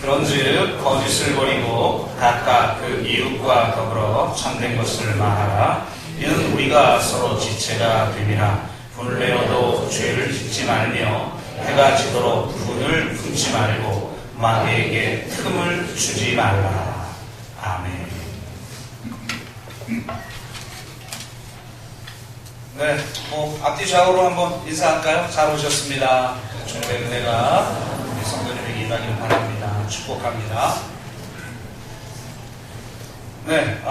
그런즉 거짓을 버리고 각각 그 이웃과 더불어 참된 것을 말하라. 이는 우리가 서로 지체가 됨이라. 분례어도 죄를 짓지 말며 해가 지도록 분을 품지 말고 마귀에게 틈을 주지 말라. 아멘. 네, 앞뒤 좌우로 한번 인사할까요? 잘 오셨습니다. 주님의 은혜가 우리 성도님에게 임하기를 바랍니다. 축복합니다. 네,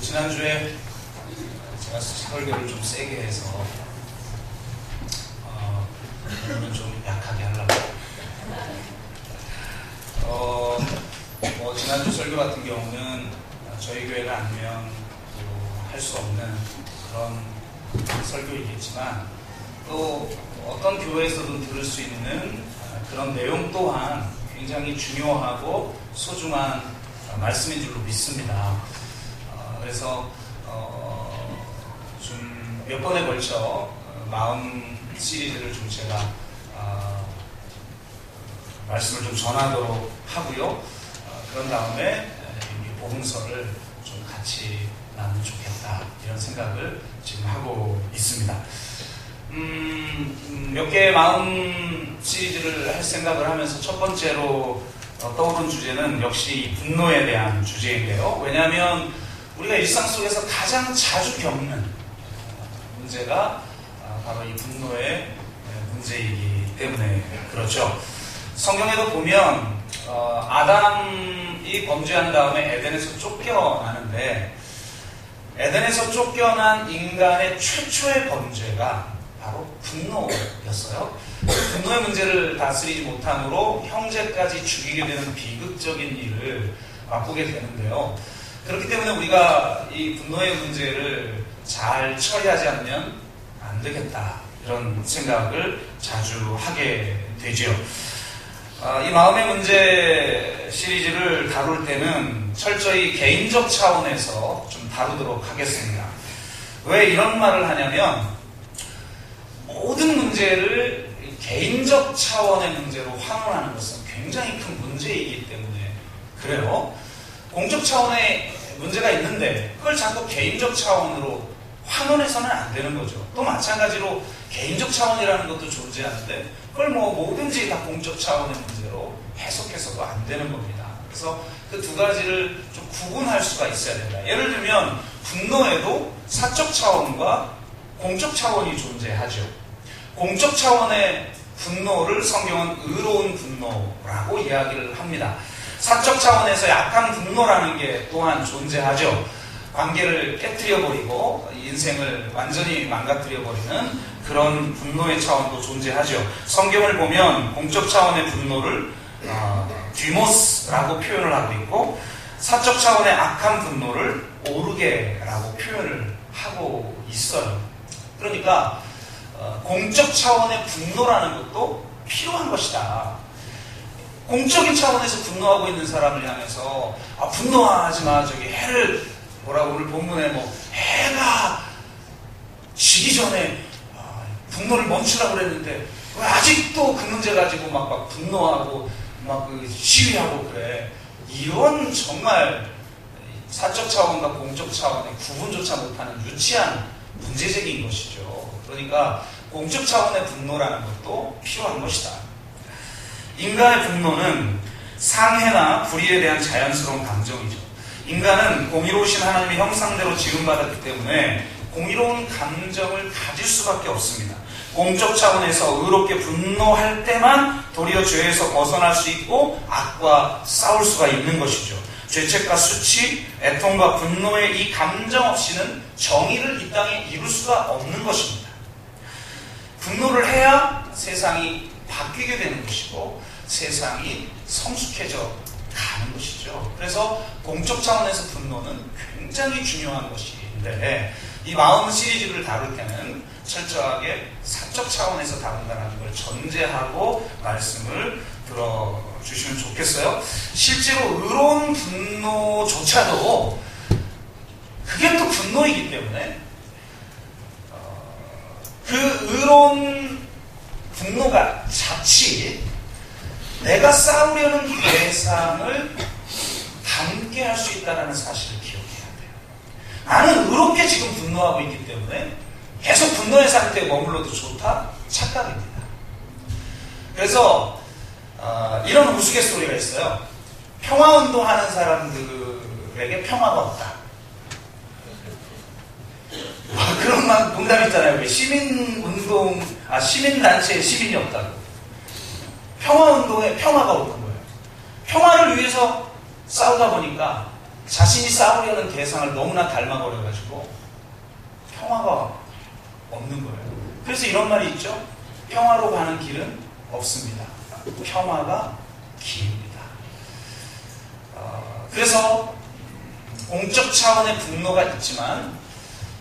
지난주에 제가 설교를 좀 세게 해서 오늘은 좀 약하게 하려고. 지난주 설교 같은 경우는 저희 교회가 아니면 할 수 없는 그런 설교이겠지만 또 어떤 교회에서도 들을 수 있는 그런 내용 또한 굉장히 중요하고 소중한 말씀인 줄로 믿습니다. 그래서 좀 몇 번에 걸쳐 마음 시리즈를 좀 제가 말씀을 좀 전하도록 하고요. 그런 다음에 이 복음서를 좀 같이 나누면 좋겠다 이런 생각을 지금 하고 있습니다. 몇 개의 마음 시리즈를 할 생각을 하면서 첫 번째로 떠오른 주제는 역시 이 분노에 대한 주제인데요. 왜냐하면 우리가 일상 속에서 가장 자주 겪는 문제가 바로 이 분노의 문제이기 때문에 그렇죠. 성경에도 보면 아담이 범죄한 다음에 에덴에서 쫓겨나는데 에덴에서 쫓겨난 인간의 최초의 범죄가 바로 분노였어요. 분노의 문제를 다스리지 못함으로 형제까지 죽이게 되는 비극적인 일을 맛보게 되는데요. 그렇기 때문에 우리가 이 분노의 문제를 잘 처리하지 않으면 안 되겠다 이런 생각을 자주 하게 되죠. 이 마음의 문제 시리즈를 다룰 때는 철저히 개인적 차원에서 좀 다루도록 하겠습니다. 왜 이런 말을 하냐면 모든 문제를 개인적 차원의 문제로 환원하는 것은 굉장히 큰 문제이기 때문에 그래요. 공적 차원의 문제가 있는데 그걸 자꾸 개인적 차원으로 환원해서는 안 되는 거죠. 또 마찬가지로 개인적 차원이라는 것도 존재하는데 그걸 뭐든지 다 공적 차원의 문제로 해석해서도 안 되는 겁니다. 그래서 그 두 가지를 좀 구분할 수가 있어야 된다. 예를 들면 분노에도 사적 차원과 공적 차원이 존재하죠. 공적 차원의 분노를 성경은 의로운 분노라고 이야기를 합니다. 사적 차원에서 약한 분노라는 게 또한 존재하죠. 관계를 깨트려버리고 인생을 완전히 망가뜨려버리는 그런 분노의 차원도 존재하죠. 성경을 보면 공적 차원의 분노를 디모스라고 표현을 하고 있고 사적 차원의 악한 분노를 오르게라고 표현을 하고 있어요. 그러니까 공적 차원의 분노라는 것도 필요한 것이다. 공적인 차원에서 분노하고 있는 사람을 향해서 분노하지 마, 저기 해를 뭐라고 오늘 본문에 해가 지기 전에 분노를 멈추라고 그랬는데 왜 아직도 그 문제 가지고 막 분노하고 막 시위하고 그래. 이런 정말 사적 차원과 공적 차원의 구분조차 못하는 유치한 문제제기인 것이죠. 그러니까 공적 차원의 분노라는 것도 필요한 것이다. 인간의 분노는 상해나 불의에 대한 자연스러운 감정이죠. 인간은 공의로우신 하나님의 형상대로 지음받았기 때문에 공의로운 감정을 가질 수밖에 없습니다. 공적 차원에서 의롭게 분노할 때만 도리어 죄에서 벗어날 수 있고 악과 싸울 수가 있는 것이죠. 죄책과 수치, 애통과 분노의 이 감정 없이는 정의를 이 땅에 이룰 수가 없는 것입니다. 분노를 해야 세상이 바뀌게 되는 것이고 세상이 성숙해져 가는 것이죠. 그래서 공적 차원에서 분노는 굉장히 중요한 것인데 이 마음 시리즈를 다룰 때는 철저하게 사적 차원에서 다룬다는 걸 전제하고 말씀을 들어주시면 좋겠어요. 실제로 의로운 분노조차도 그게 또 분노이기 때문에 그 의로운 분노가 자칫 내가 싸우려는 대상을 닮게 할 수 있다는 사실을 기억해야 돼요. 나는 의롭게 지금 분노하고 있기 때문에 계속 분노의 상태에 머물러도 좋다? 착각입니다. 그래서 이런 우스갯소리가 있어요. 평화운동 하는 사람들에게 평화가 없다. 그런 농담 있잖아요. 시민단체에 시민이 없다고. 평화운동에 평화가 없는 거예요. 평화를 위해서 싸우다 보니까 자신이 싸우려는 대상을 너무나 닮아버려가지고 평화가 없는 거예요. 그래서 이런 말이 있죠. 평화로 가는 길은 없습니다. 평화가 길입니다. 그래서 공적 차원의 분노가 있지만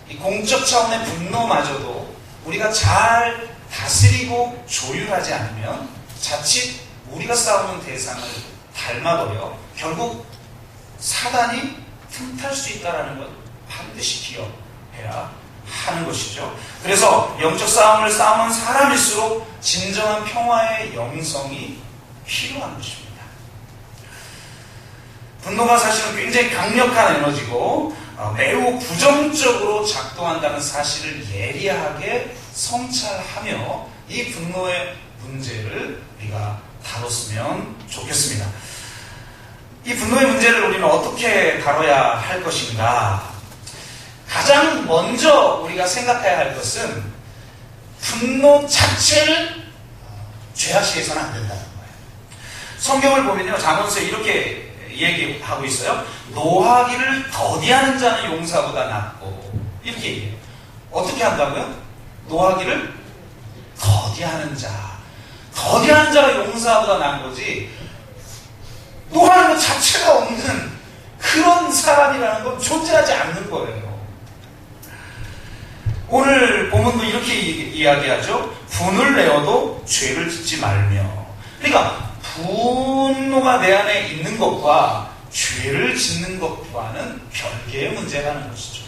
이 공적 차원의 분노마저도 우리가 잘 다스리고 조율하지 않으면 자칫 우리가 싸우는 대상을 닮아버려 결국 사단이 틈탈 수 있다는 것 반드시 기억해야 하는 것이죠. 그래서 영적 싸움을 싸우는 사람일수록 진정한 평화의 영성이 필요한 것입니다. 분노가 사실은 굉장히 강력한 에너지고 매우 부정적으로 작동한다는 사실을 예리하게 성찰하며 이 분노의 문제를 우리가 다뤘으면 좋겠습니다. 이 분노의 문제를 우리는 어떻게 다뤄야 할 것인가? 가장 먼저 우리가 생각해야 할 것은 분노 자체를 죄악시해서는 안 된다는 거예요. 성경을 보면요, 잠언서에 이렇게 얘기하고 있어요. 노하기를 더디하는 자는 용사보다 낫고, 이렇게 얘기해요. 어떻게 한다고요? 노하기를 더디하는 자. 더디하는 자가 용사보다 나은 거지, 노하는 것 자체가 없는 그런 사람이라는 건 존재하지 않는 거예요. 오늘 본문도 이렇게 이야기하죠. 분을 내어도 죄를 짓지 말며. 그러니까 분노가 내 안에 있는 것과 죄를 짓는 것과는 별개의 문제라는 것이죠.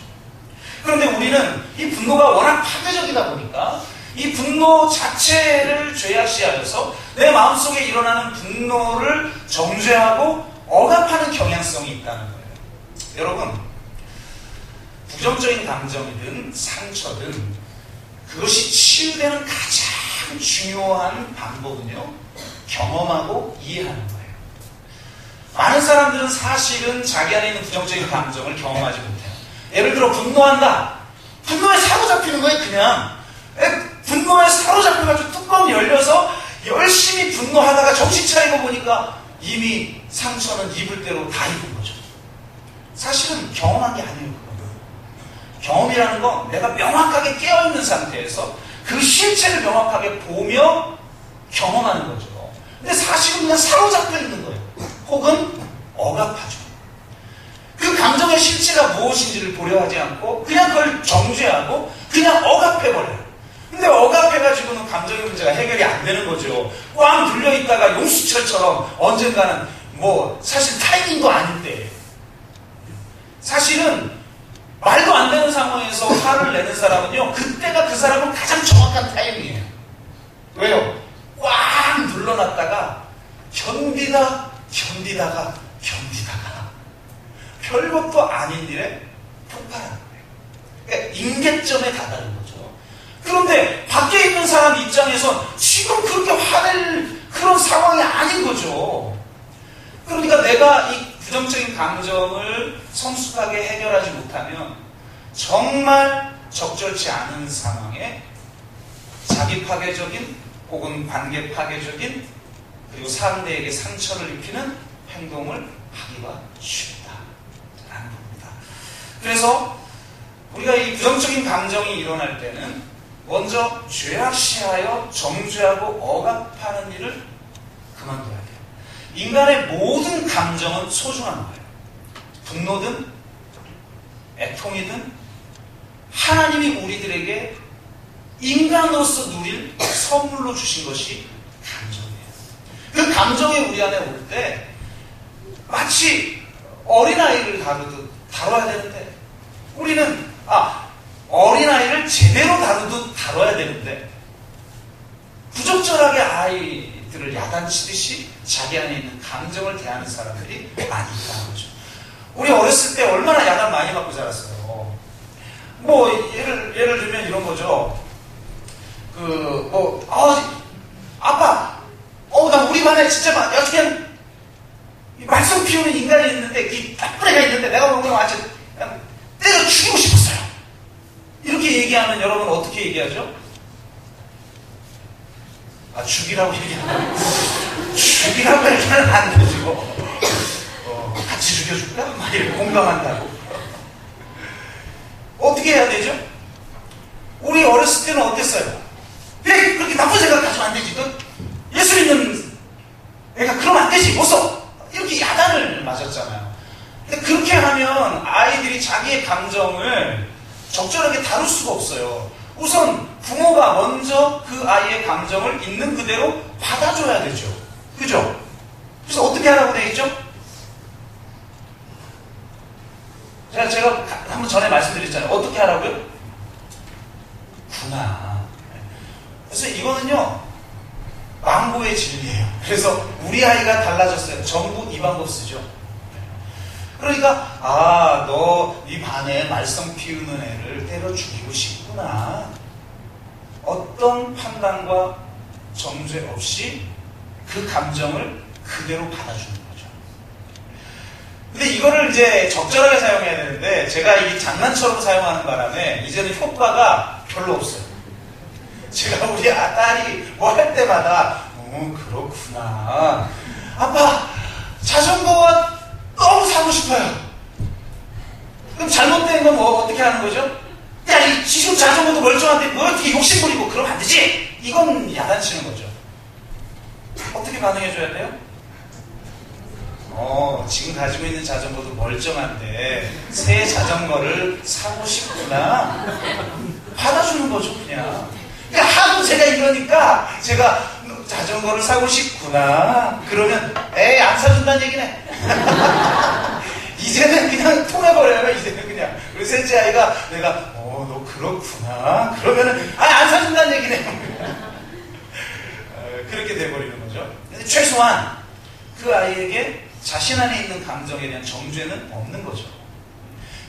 그런데 우리는 이 분노가 워낙 파괴적이다 보니까 이 분노 자체를 죄악시하여서 내 마음속에 일어나는 분노를 정죄하고 억압하는 경향성이 있다는 거예요. 여러분, 부정적인 감정이든 상처든 그것이 치유되는 가장 중요한 방법은요, 경험하고 이해하는 거예요. 많은 사람들은 사실은 자기 안에 있는 부정적인 감정을 경험하지 못해요. 예를 들어 분노한다. 분노에 사로잡히는 거예요. 그냥 분노에 사로잡혀가지고 뚜껑이 열려서 열심히 분노하다가 정신 차리고 보니까 이미 상처는 입을 대로 다 입은 거죠. 사실은 경험한 게 아니에요. 경험이라는 건 내가 명확하게 깨어있는 상태에서 그 실체를 명확하게 보며 경험하는 거죠. 근데 사실은 그냥 사로잡혀 있는 거예요. 혹은 억압하죠. 그 감정의 실체가 무엇인지를 보려 하지 않고 그냥 그걸 정죄하고 그냥 억압해버려요. 근데 억압해가지고는 감정의 문제가 해결이 안 되는 거죠. 꽝 눌려있다가 용수철처럼 언젠가는 사실 타이밍도 아닌데, 사실은 말도 안 되는 상황에서 화를 내는 사람은요, 그때가 그 사람은 가장 정확한 타이밍이에요. 왜요? 꽉 눌러놨다가 견디다가 별것도 아닌 일에 폭발하는 거예요. 그러니까 임계점에 다다른 거죠. 그런데 밖에 있는 사람 입장에선 지금 그렇게 화낼 그런 상황이 아닌 거죠. 그러니까 내가 이 부정적인 감정을 성숙하게 해결하지 못하면 정말 적절치 않은 상황에 자기 파괴적인 혹은 관계 파괴적인 그리고 상대에게 상처를 입히는 행동을 하기가 쉽다라는 겁니다. 그래서 우리가 이 부정적인 감정이 일어날 때는 먼저 죄악시하여 정죄하고 억압하는 일을 그만둬야 돼요. 인간의 모든 감정은 소중한 거예요. 분노든 애통이든 하나님이 우리들에게 인간으로서 누릴 선물로 주신 것이 감정이에요. 그 감정이 우리 안에 올 때 마치 어린아이를 다루듯 다뤄야 되는데, 우리는 어린아이를 제대로 다루듯 다뤄야 되는데 부적절하게 아이들을 야단치듯이 자기 안에 있는 감정을 대하는 사람들이 많이 있다는 거죠. 우리 어렸을 때 얼마나 야단 많이 맞고 자랐어요. 뭐 예를 들면 이런 거죠. 아빠, 나 우리 반에 진짜 그냥 말썽 피우는 인간이 있는데, 이 나쁜 애가 있는데 내가 보면 완전 그냥 때려 죽이고 싶었어요. 이렇게 얘기하면 여러분 어떻게 얘기하죠? 죽이라고 얘기하면 죽이라고 얘기하면 안 되죠. 같이 죽여줄까? 막 이렇게 공감한다고. 어떻게 해야 되죠? 우리 어렸을 때는 어땠어요? 왜 그렇게 나쁜 생각 가지면 안 되지? 너 예수 믿는 애가 그러면 안 되지. 못 써. 이렇게 야단을 맞았잖아요. 근데 그렇게 하면 아이들이 자기의 감정을 적절하게 다룰 수가 없어요. 우선 부모가 먼저 그 아이의 감정을 있는 그대로 받아줘야 되죠. 그죠? 그래서 어떻게 하라고 되어 있죠? 제가 한번 전에 말씀드렸잖아요. 어떻게 하라고요? 구나. 그래서 이거는요, 망고의 진리예요. 그래서 우리 아이가 달라졌어요. 전부 이 방법 쓰죠. 그러니까 너 네 반에 말썽 피우는 애를 때려 죽이고 싶구나. 어떤 판단과 정죄 없이 그 감정을 그대로 받아주는 거죠. 근데 이거를 이제 적절하게 사용해야 되는데, 제가 이 장난처럼 사용하는 바람에 이제는 효과가 별로 없어요. 제가 우리 딸이 뭐 할 때마다 그렇구나. 아빠, 자전거가 너무 사고 싶어요. 그럼 잘못된 건 뭐 어떻게 하는 거죠? 야, 이 지금 자전거도 멀쩡한데 뭐 어떻게 욕심부리고 그러면 안 되지? 이건 야단치는 거죠. 어떻게 반응해줘야 돼요? 지금 가지고 있는 자전거도 멀쩡한데 새 자전거를 사고 싶구나. 받아주는 거죠, 그냥. 그러니까 하도 제가 이러니까 제가 자전거를 사고 싶구나. 그러면 안 사준다는 얘기네. 이제는 그냥 통해버려요. 이제는 그냥. 우리 셋째 아이가 내가 너 그렇구나. 그러면은 안 사준다는 얘기네. 그렇게 돼버리는 거죠. 근데 최소한 그 아이에게 자신 안에 있는 감정에 대한 정죄는 없는 거죠.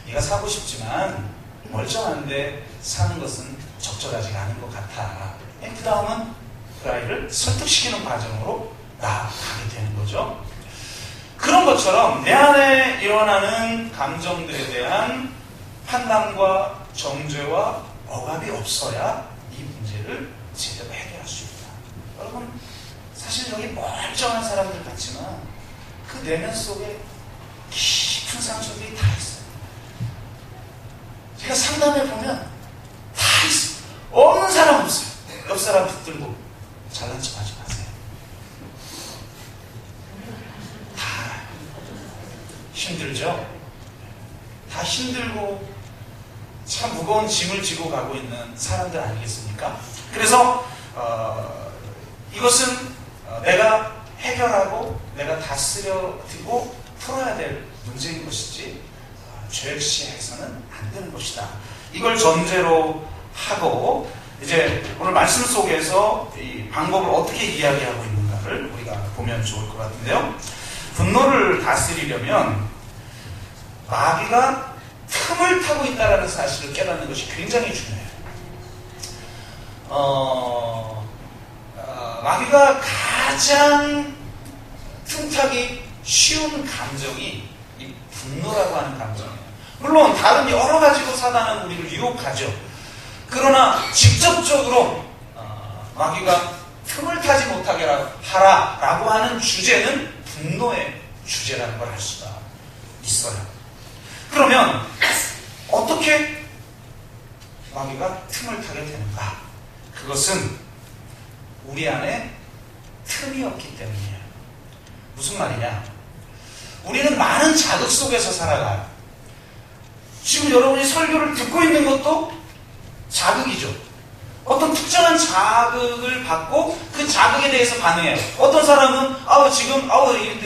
네가 사고 싶지만 멀쩡한데 사는 것은 적절하지가 않은 것 같아. 그 다음은 그 아이를 설득시키는 과정으로 나아가게 되는 거죠. 그런 것처럼 내 안에 일어나는 감정들에 대한 판단과 정죄와 억압이 없어야 이 문제를 제대로 해결할 수 있다. 여러분, 사실 여기 멀쩡한 사람들 같지만 그 내면 속에 깊은 상처들이 다 있어요. 제가 상담해 보면 다 있어요. 없는 사람 없어요. 옆 사람 붙들고 잘난 척 하지 마세요. 다 힘들죠? 다 힘들고 참 무거운 짐을 지고 가고 있는 사람들 아니겠습니까? 그래서 이것은 내가 해결하고 내가 다스려두고 풀어야 될 문제인 것이지 죄역시해서는 안 되는 것이다. 이걸 전제로 하고 이제 오늘 말씀 속에서 이 방법을 어떻게 이야기하고 있는가를 우리가 보면 좋을 것 같은데요. 분노를 다스리려면 마귀가 틈을 타고 있다는 사실을 깨닫는 것이 굉장히 중요해요. 마귀가 가장 틈타기 쉬운 감정이 이 분노라고 하는 감정이에요. 물론 다른 여러 가지로 사단은 우리를 유혹하죠. 그러나 직접적으로 마귀가 틈을 타지 못하게 하라라고 하는 주제는 분노의 주제라는 걸 알 수가 있어요. 그러면 어떻게 마귀가 틈을 타게 되는가? 그것은 우리 안에 틈이 없기 때문이에요. 무슨 말이냐? 우리는 많은 자극 속에서 살아가요. 지금 여러분이 설교를 듣고 있는 것도 자극이죠. 어떤 특정한 자극을 받고 그 자극에 대해서 반응해요. 어떤 사람은 지금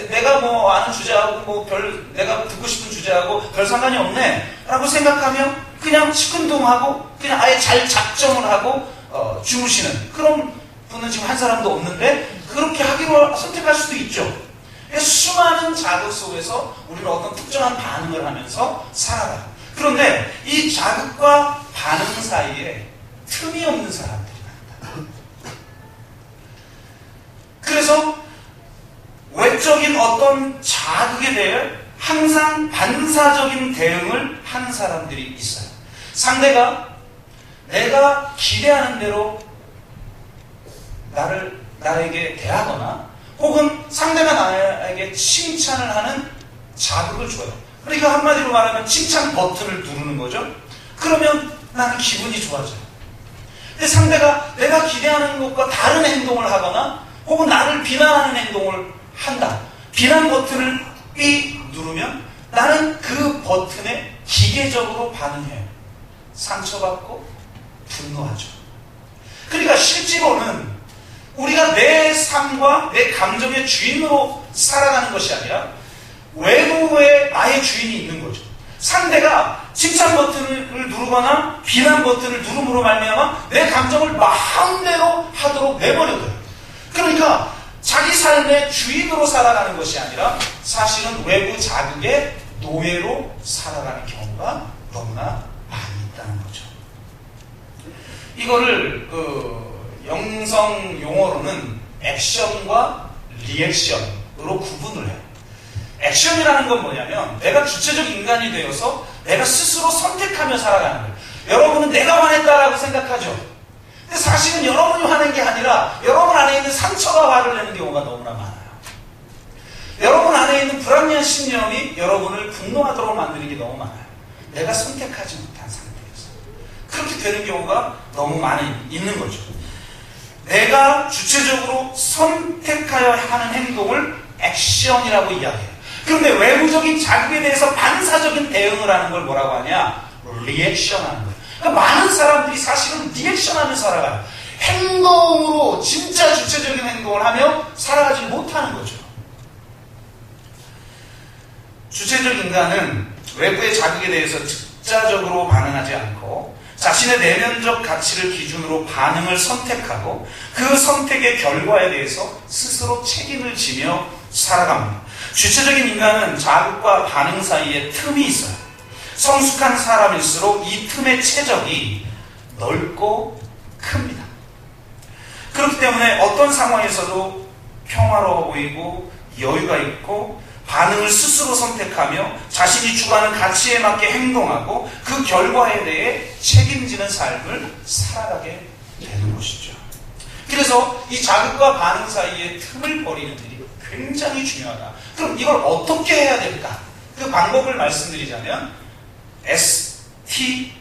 내가 뭐 아는 주제하고 뭐 내가 듣고 싶은 주제하고 별 상관이 없네 라고 생각하며 그냥 시큰둥하고 그냥 아예 잘 작정을 하고 주무시는 그런 분은 지금 한 사람도 없는데 그렇게 하기로 선택할 수도 있죠. 수많은 자극 속에서 우리는 어떤 특정한 반응을 하면서 살아가요. 그런데 이 자극과 반응 사이에 틈이 없는 사람들이 많다. 그래서 외적인 어떤 자극에 대해 항상 반사적인 대응을 하는 사람들이 있어요. 상대가 내가 기대하는 대로 나에게 대하거나 혹은 상대가 나에게 칭찬을 하는 자극을 줘요. 그러니까 한마디로 말하면 칭찬 버튼을 누르는 거죠. 그러면 나는 기분이 좋아져요. 근데 상대가 내가 기대하는 것과 다른 행동을 하거나 혹은 나를 비난하는 행동을 한다. 비난 버튼을 삐 누르면 나는 그 버튼에 기계적으로 반응해요. 상처받고 분노하죠. 그러니까 실제로는 우리가 내 삶과 내 감정의 주인으로 살아가는 것이 아니라 외부에 나의 주인이 있는 거죠. 상대가 칭찬 버튼을 누르거나 비난 버튼을 누름으로 말미암아 내 감정을 마음대로 하도록 내버려둬요. 그러니까 자기 삶의 주인으로 살아가는 것이 아니라 사실은 외부 자극의 노예로 살아가는 경우가 너무나 많이 있다는 거죠. 이거를 영성 용어로는 액션과 리액션으로 구분을 해요. 액션이라는 건 뭐냐면 내가 주체적 인간이 되어서 내가 스스로 선택하며 살아가는 거예요. 여러분은 내가 화냈다라고 생각하죠. 근데 사실은 여러분이 화낸 게 아니라 여러분 안에 있는 상처가 화를 내는 경우가 너무나 많아요. 여러분 안에 있는 불합리한 신념이 여러분을 분노하도록 만드는 게 너무 많아요. 내가 선택하지 못한 상태에서 그렇게 되는 경우가 너무 많이 있는 거죠. 내가 주체적으로 선택하여 하는 행동을 액션이라고 이야기해요. 그런데 외부적인 자극에 대해서 반사적인 대응을 하는 걸 뭐라고 하냐? 리액션 하는 거예요. 그러니까 많은 사람들이 사실은 리액션 하며 살아가요. 행동으로 진짜 주체적인 행동을 하며 살아가지 못하는 거죠. 주체적 인간은 외부의 자극에 대해서 즉자적으로 반응하지 않고 자신의 내면적 가치를 기준으로 반응을 선택하고 그 선택의 결과에 대해서 스스로 책임을 지며 살아갑니다. 주체적인 인간은 자극과 반응 사이에 틈이 있어요. 성숙한 사람일수록 이 틈의 최적이 넓고 큽니다. 그렇기 때문에 어떤 상황에서도 평화로워 보이고 여유가 있고 반응을 스스로 선택하며 자신이 추구하는 가치에 맞게 행동하고 그 결과에 대해 책임지는 삶을 살아가게 되는 것이죠. 그래서 이 자극과 반응 사이에 틈을 버리는 일이 굉장히 중요하다. 그럼 이걸 어떻게 해야 될까? 그 방법을 말씀드리자면 STC라는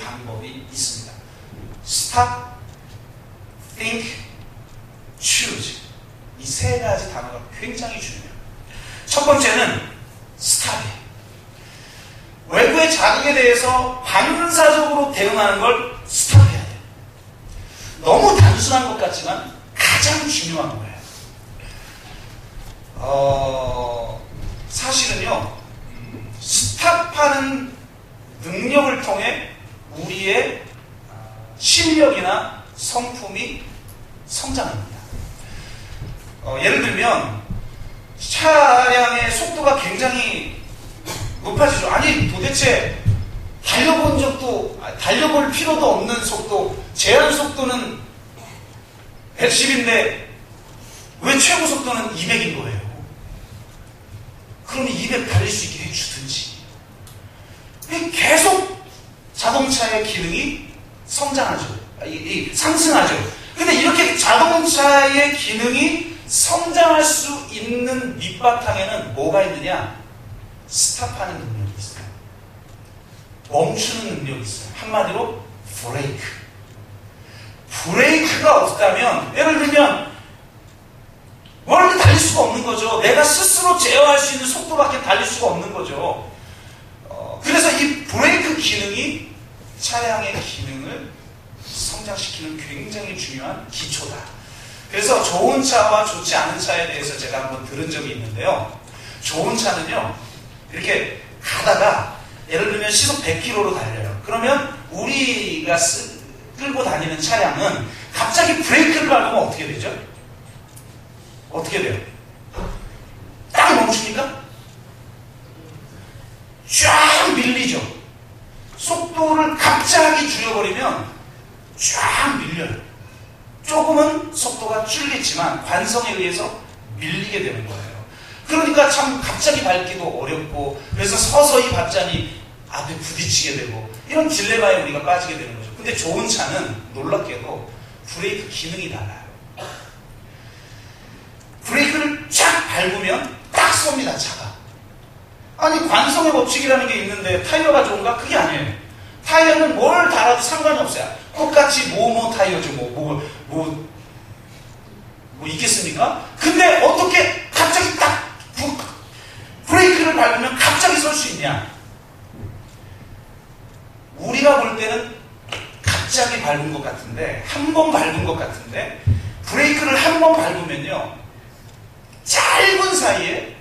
방법이 있습니다. Stop, Think, Choose. 이 세 가지 단어가 굉장히 중요해요. 첫 번째는 Stop이에요. 외부의 자극에 대해서 반사적으로 대응하는 걸 스탑해야 돼요. 너무 단순한 것 같지만 가장 중요한 거예요. 사실은요, 스탑하는 능력을 통해 우리의 실력이나 성품이 성장합니다. 예를 들면 차량의 속도가 굉장히 높아지죠. 아니 도대체 달려볼 필요도 없는 속도, 제한 속도는 110인데 왜 최고 속도는 200인 거예요? 그러면 200 달릴 수 있게 해주든지. 계속 자동차의 기능이 성장하죠. 상승하죠. 근데 이렇게 자동차의 기능이 성장할 수 있는 밑바탕에는 뭐가 있느냐? 스탑하는 능력이 있어요. 멈추는 능력이 있어요. 한마디로 브레이크. 브레이크가 없다면, 예를 들면 멀리 달릴 수가 없는 거죠. 내가 스스로 제어할 수 있는 속도밖에 달릴 수가 없는 거죠. 그래서 이 브레이크 기능이 차량의 기능을 성장시키는 굉장히 중요한 기초다. 그래서 좋은 차와 좋지 않은 차에 대해서 제가 한번 들은 적이 있는데요. 좋은 차는요, 이렇게 가다가 예를 들면 시속 100km로 달려요. 그러면 우리가 끌고 다니는 차량은 갑자기 브레이크를 밟으면 어떻게 되죠? 어떻게 돼요? 딱 멈춥니까? 쫙 밀리죠. 속도를 갑자기 줄여버리면 쫙 밀려요. 조금은 속도가 줄겠지만 관성에 의해서 밀리게 되는 거예요. 그러니까 참 갑자기 밟기도 어렵고, 그래서 서서히 밟자니 앞에 부딪히게 되고, 이런 딜레마에 우리가 빠지게 되는 거죠. 근데 좋은 차는 놀랍게도 브레이크 기능이 달라요. 브레이크를 쫙 밟으면 딱 섭니다, 차가. 아니, 관성의 법칙이라는 게 있는데 타이어가 좋은가? 그게 아니에요. 타이어는 뭘 달아도 상관이 없어요. 똑같이 뭐뭐 타이어죠. 뭐 있겠습니까? 근데 어떻게 갑자기 딱 브레이크를 밟으면 갑자기 설 수 있냐? 우리가 볼 때는 갑자기 밟은 것 같은데, 한 번 밟은 것 같은데, 브레이크를 한 번 밟으면요, 짧은 사이에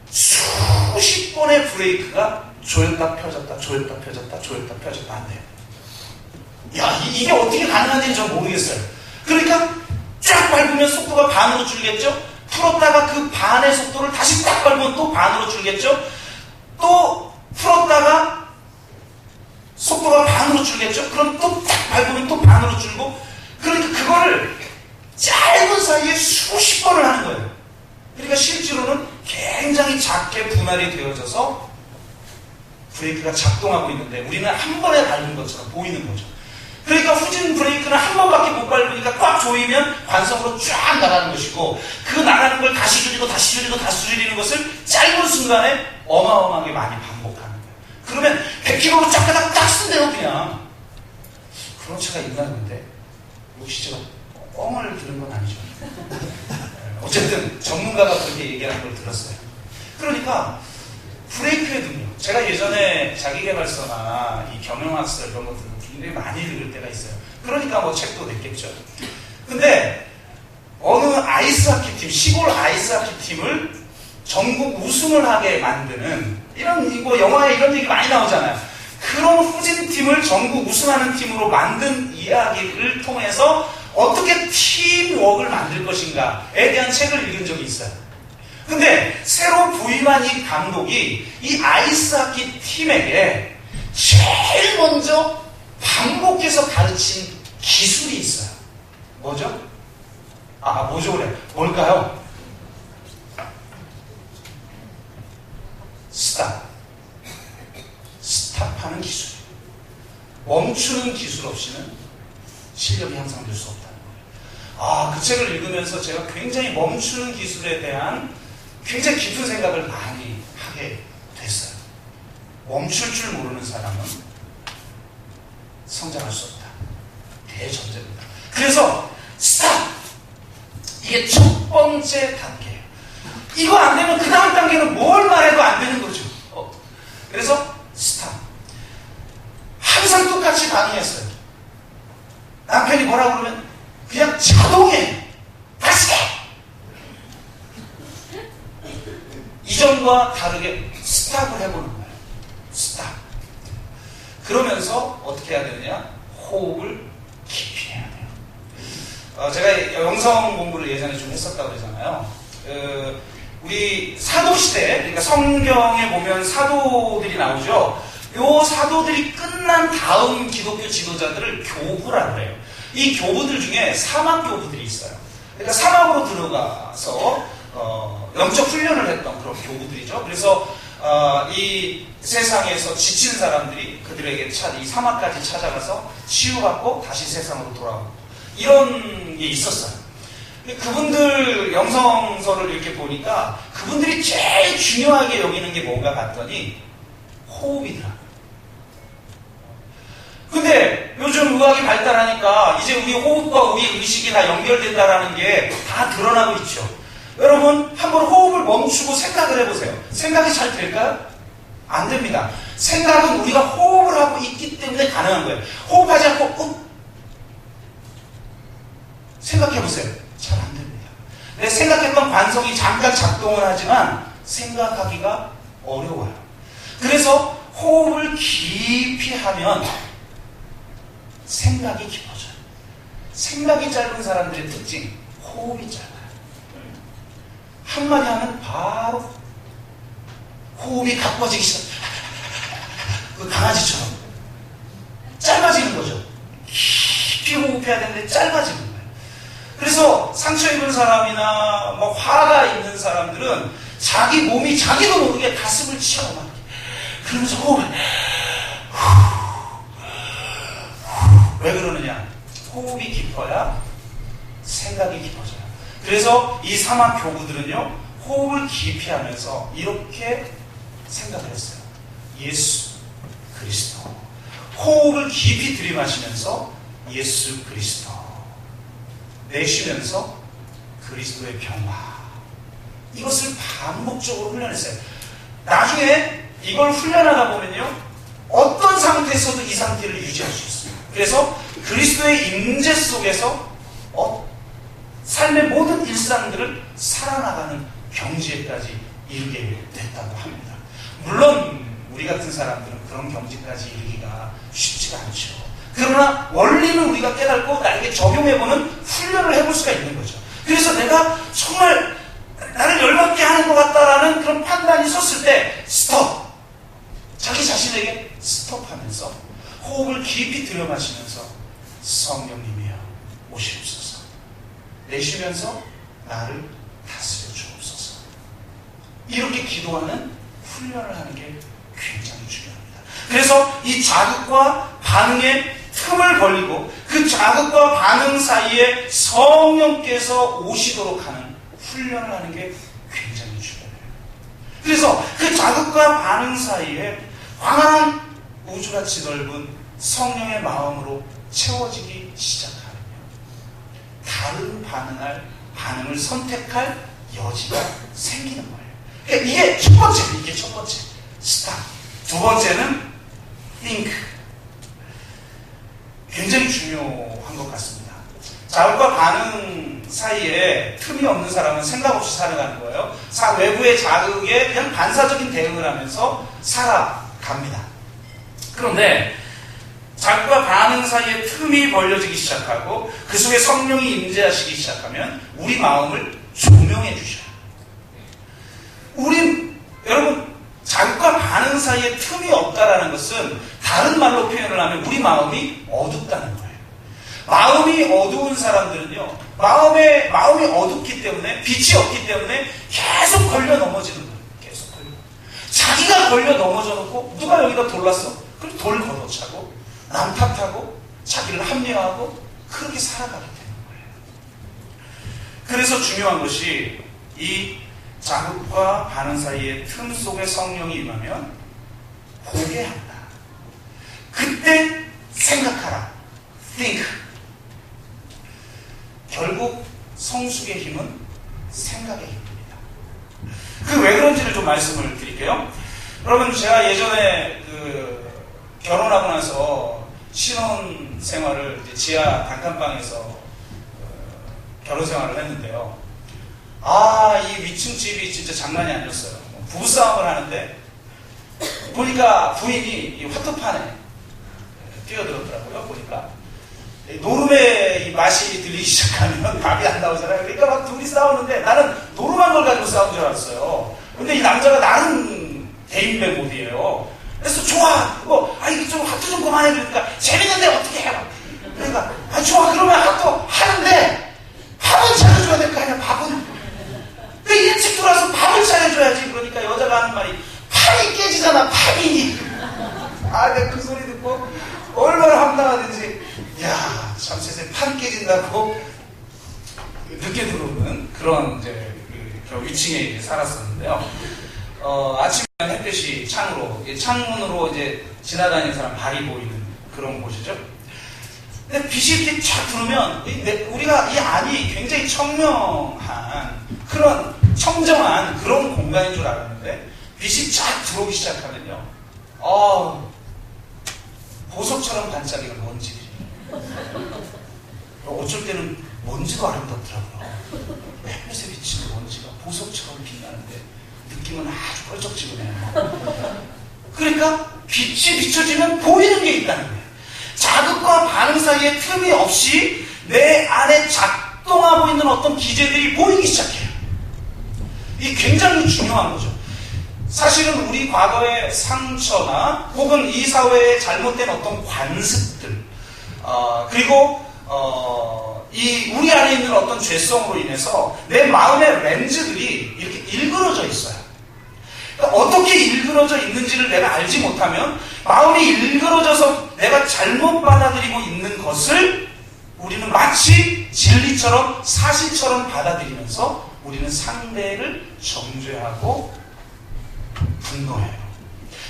수십 번의 브레이크가 조였다 펴졌다 조였다 펴졌다 조였다 펴졌다 안 돼요. 야, 이게 어떻게 가능한지 전 모르겠어요. 그러니까 쫙 밟으면 속도가 반으로 줄겠죠? 풀었다가 그 반의 속도를 다시 딱 밟으면 또 반으로 줄겠죠? 또 풀었다가 속도가 반으로 줄겠죠? 그럼 또 딱 밟으면 또 반으로 줄고, 그러니까 그거를 짧은 사이에 수십 번을 하는 거예요. 그러니까 실제로는 굉장히 작게 분할이 되어져서 브레이크가 작동하고 있는데 우리는 한 번에 밟은 것처럼 보이는 거죠. 그러니까 후진 브레이크는 한 번밖에 못 밟으니까 꽉 조이면 관성으로 쫙 나가는 것이고, 그 나가는 걸 다시 줄이고 다시 줄이고 다시 줄이는 것을 짧은 순간에 어마어마하게 많이 반복하는 거예요. 그러면 100km로 쫙가닥 딱 쓴대요, 그냥. 그런 차가 있나 본데, 혹시 제가 뻥을 들은 건 아니죠. 어쨌든 전문가가 그렇게 얘기하는 걸 들었어요. 그러니까 브레이크의 능력, 제가 예전에 자기계발서나 이 경영학서 이런 것들을 굉장히 많이 읽을 때가 있어요. 그러니까 뭐 책도 냈겠죠. 근데 어느 아이스하키 팀, 시골 아이스하키 팀을 전국 우승을 하게 만드는, 이런 뭐 영화에 이런 얘기 많이 나오잖아요. 그런 후진팀을 전국 우승하는 팀으로 만든 이야기를 통해서 어떻게 팀워크를 만들 것인가에 대한 책을 읽은 적이 있어요. 근데 새로 부임한 이 감독이 이 아이스하키 팀에게 제일 먼저 반복해서 가르친 기술이 있어요. 뭐죠? 뭐죠 그래? 뭘까요? 스탑하는 기술. 멈추는 기술 없이는 실력이 향상될 수 없다는 거예요. 그 책을 읽으면서 제가 굉장히 멈추는 기술에 대한 굉장히 깊은 생각을 많이 하게 됐어요. 멈출 줄 모르는 사람은 성장할 수 없다. 대전제입니다. 그래서 스탑! 이게 첫 번째 단계예요. 이거 안 되면 그 다음 단계는 뭘 말해도 안 되는 거죠. 그래서 스탑. 항상 똑같이 반응했어요. 남편이 뭐라고 그러면 그냥 자동에 다시 해! 이전과 다르게 스탑을 해보는 거예요. 스탑. 그러면서 어떻게 해야 되느냐? 호흡을 깊이 해야 돼요. 제가 영성 공부를 예전에 좀 했었다고 그러잖아요. 우리 사도시대, 그러니까 성경에 보면 사도들이 나오죠. 요 사도들이 끝난 다음 기독교 지도자들을 교부라고 해요. 이 교부들 중에 사막 교부들이 있어요. 그러니까 사막으로 들어가서 영적 훈련을 했던 그런 교부들이죠. 그래서 이 세상에서 지친 사람들이 그들에게 이 사막까지 찾아가서 치유받고 다시 세상으로 돌아오고, 이런 게 있었어요. 그분들 영성서를 이렇게 보니까 그분들이 제일 중요하게 여기는 게 뭔가 봤더니 호흡이더라. 근데 요즘 의학이 발달하니까 이제 우리 호흡과 우리 의식이 다 연결된다라는 게 다 드러나고 있죠. 여러분 한번 호흡을 멈추고 생각을 해보세요. 생각이 잘 될까요? 안 됩니다. 생각은 우리가 호흡을 하고 있기 때문에 가능한 거예요. 호흡하지 않고 생각해보세요. 잘 안 됩니다. 내 생각했던 관성이 잠깐 작동을 하지만 생각하기가 어려워요. 그래서 호흡을 깊이 하면 생각이 깊어져요. 생각이 짧은 사람들의 특징, 호흡이 짧아요. 한마디 하면 바로 호흡이 가빠지기 시작. 그 강아지처럼 짧아지는 거죠. 깊이 호흡해야 되는데 짧아지는 거예요. 그래서 상처 입은 사람이나 뭐 화가 있는 사람들은 자기 몸이 자기도 모르게 가슴을 치어막 그러면서 호흡을 왜 그러느냐? 호흡이 깊어야 생각이 깊어져요. 그래서 이 사막 교구들은요, 호흡을 깊이 하면서 이렇게 생각을 했어요. 예수 그리스도. 호흡을 깊이 들이마시면서 예수 그리스도. 내쉬면서 그리스도의 평화. 이것을 반복적으로 훈련했어요. 나중에 이걸 훈련하다 보면요, 어떤 상태에서도 이 상태를 유지할 수 있어요. 그래서 그리스도의 임재 속에서 삶의 모든 일상들을 살아나가는 경지에까지 이르게 됐다고 합니다. 물론 우리 같은 사람들은 그런 경지까지 이르기가 쉽지가 않죠. 그러나 원리는 우리가 깨닫고 나에게 적용해보는 훈련을 해볼 수가 있는 거죠. 그래서 내가 정말 나를 열받게 하는 것 같다라는 그런 판단이 섰을 때 스톱! 자기 자신에게 스톱하면서 호흡을 깊이 들여마시면서 성령님이여 오시옵소서. 내쉬면서 나를 다스려 주옵소서. 이렇게 기도하는 훈련을 하는 게 굉장히 중요합니다. 그래서 이 자극과 반응의 틈을 벌리고 그 자극과 반응 사이에 성령께서 오시도록 하는 훈련을 하는 게 굉장히 중요해요. 그래서 그 자극과 반응 사이에 광활한 우주같이 넓은 성령의 마음으로 채워지기 시작하면 다른 반응을 선택할 여지가 생기는 거예요. 그러니까 이게 첫 번째. 스탑. 두 번째는 think. 굉장히 중요한 것 같습니다. 자극과 반응 사이에 틈이 없는 사람은 생각 없이 살아가는 거예요. 외부의 자극에 그냥 반사적인 대응을 하면서 살아갑니다. 그런데 자극과 반응 사이에 틈이 벌려지기 시작하고 그 속에 성령이 임재하시기 시작하면 우리 마음을 조명해 주셔요. 여러분, 자극과 반응 사이에 틈이 없다라는 것은 다른 말로 표현을 하면 우리 마음이 어둡다는 거예요. 마음이 어두운 사람들은요, 마음이 어둡기 때문에, 빛이 없기 때문에 계속 걸려 넘어지는 거예요. 계속 걸려. 자기가 걸려 넘어져 놓고 누가 여기다 돌랐어? 그럼 돌 걷어차고 남 탓하고 자기를 합리화하고 그렇게 살아가게 되는 거예요. 그래서 중요한 것이 이 자극과 반응 사이의 틈 속에 성령이 임하면 보게 한다. 그때 생각하라. think. 결국 성숙의 힘은 생각의 힘입니다. 그 왜 그런지를 좀 말씀을 드릴게요. 여러분, 제가 예전에 결혼하고 나서 신혼 생활을 지하 단칸방에서 결혼 생활을 했는데요. 이 위층 집이 진짜 장난이 아니었어요. 부부싸움을 하는데 보니까 부인이 이 화투판에 뛰어들었더라고요. 보니까 노름의 이 맛이 들리기 시작하면 밥이 안 나오잖아요. 그러니까 막 둘이 싸우는데 나는 노름한 걸 가지고 싸운 줄 알았어요. 근데 이 남자가 나름 대인배 모드예요. 그래서 좋아, 이거 좀 화투 좀 그만해. 그러니까 재밌는데 어떻게 해요? 그러니까 좋아, 그러면 화투 하는데 밥은 차려줘야 될 거 아니야. 밥은 일찍 들어와서 밥을 차려줘야지. 그러니까 여자가 하는 말이 판이 깨지잖아. 판이. 내가 그 소리 듣고 얼마나 황당하든지, 참 세상에 판 깨진다고 늦게 들어오는 그런 위층에 이제 살았었는데요. 아침에 햇볕이 창문으로 이제 지나다니는 사람 발이 보이는 그런 곳이죠. 근데 빛이 이렇게 쫙 들어오면 우리가 이 안이 굉장히 청정한 그런 공간인 줄 알았는데 빛이 쫙 들어오기 시작하면요, 보석처럼 반짝이는 먼지들이. 어쩔 때는 먼지도 아름답더라고요. 햇빛에 비치는 먼지가 보석처럼 빛나는데 느낌은 아주 펄쩍지근해요. 그러니까 빛이 비춰지면 보이는 게 있다는 거예요. 자극과 반응 사이에 틈이 없이 내 안에 작동하고 있는 어떤 기제들이 보이기 시작해요. 이게 굉장히 중요한 거죠. 사실은 우리 과거의 상처나 혹은 이 사회의 잘못된 어떤 관습들, 그리고 이 우리 안에 있는 어떤 죄성으로 인해서 내 마음의 렌즈들이 이렇게 일그러져 있어요. 그러니까 어떻게 일그러져 있는지를 내가 알지 못하면 마음이 일그러져서 내가 잘못 받아들이고 있는 것을 우리는 마치 진리처럼 사실처럼 받아들이면서 우리는 상대를 정죄하고 분노해요.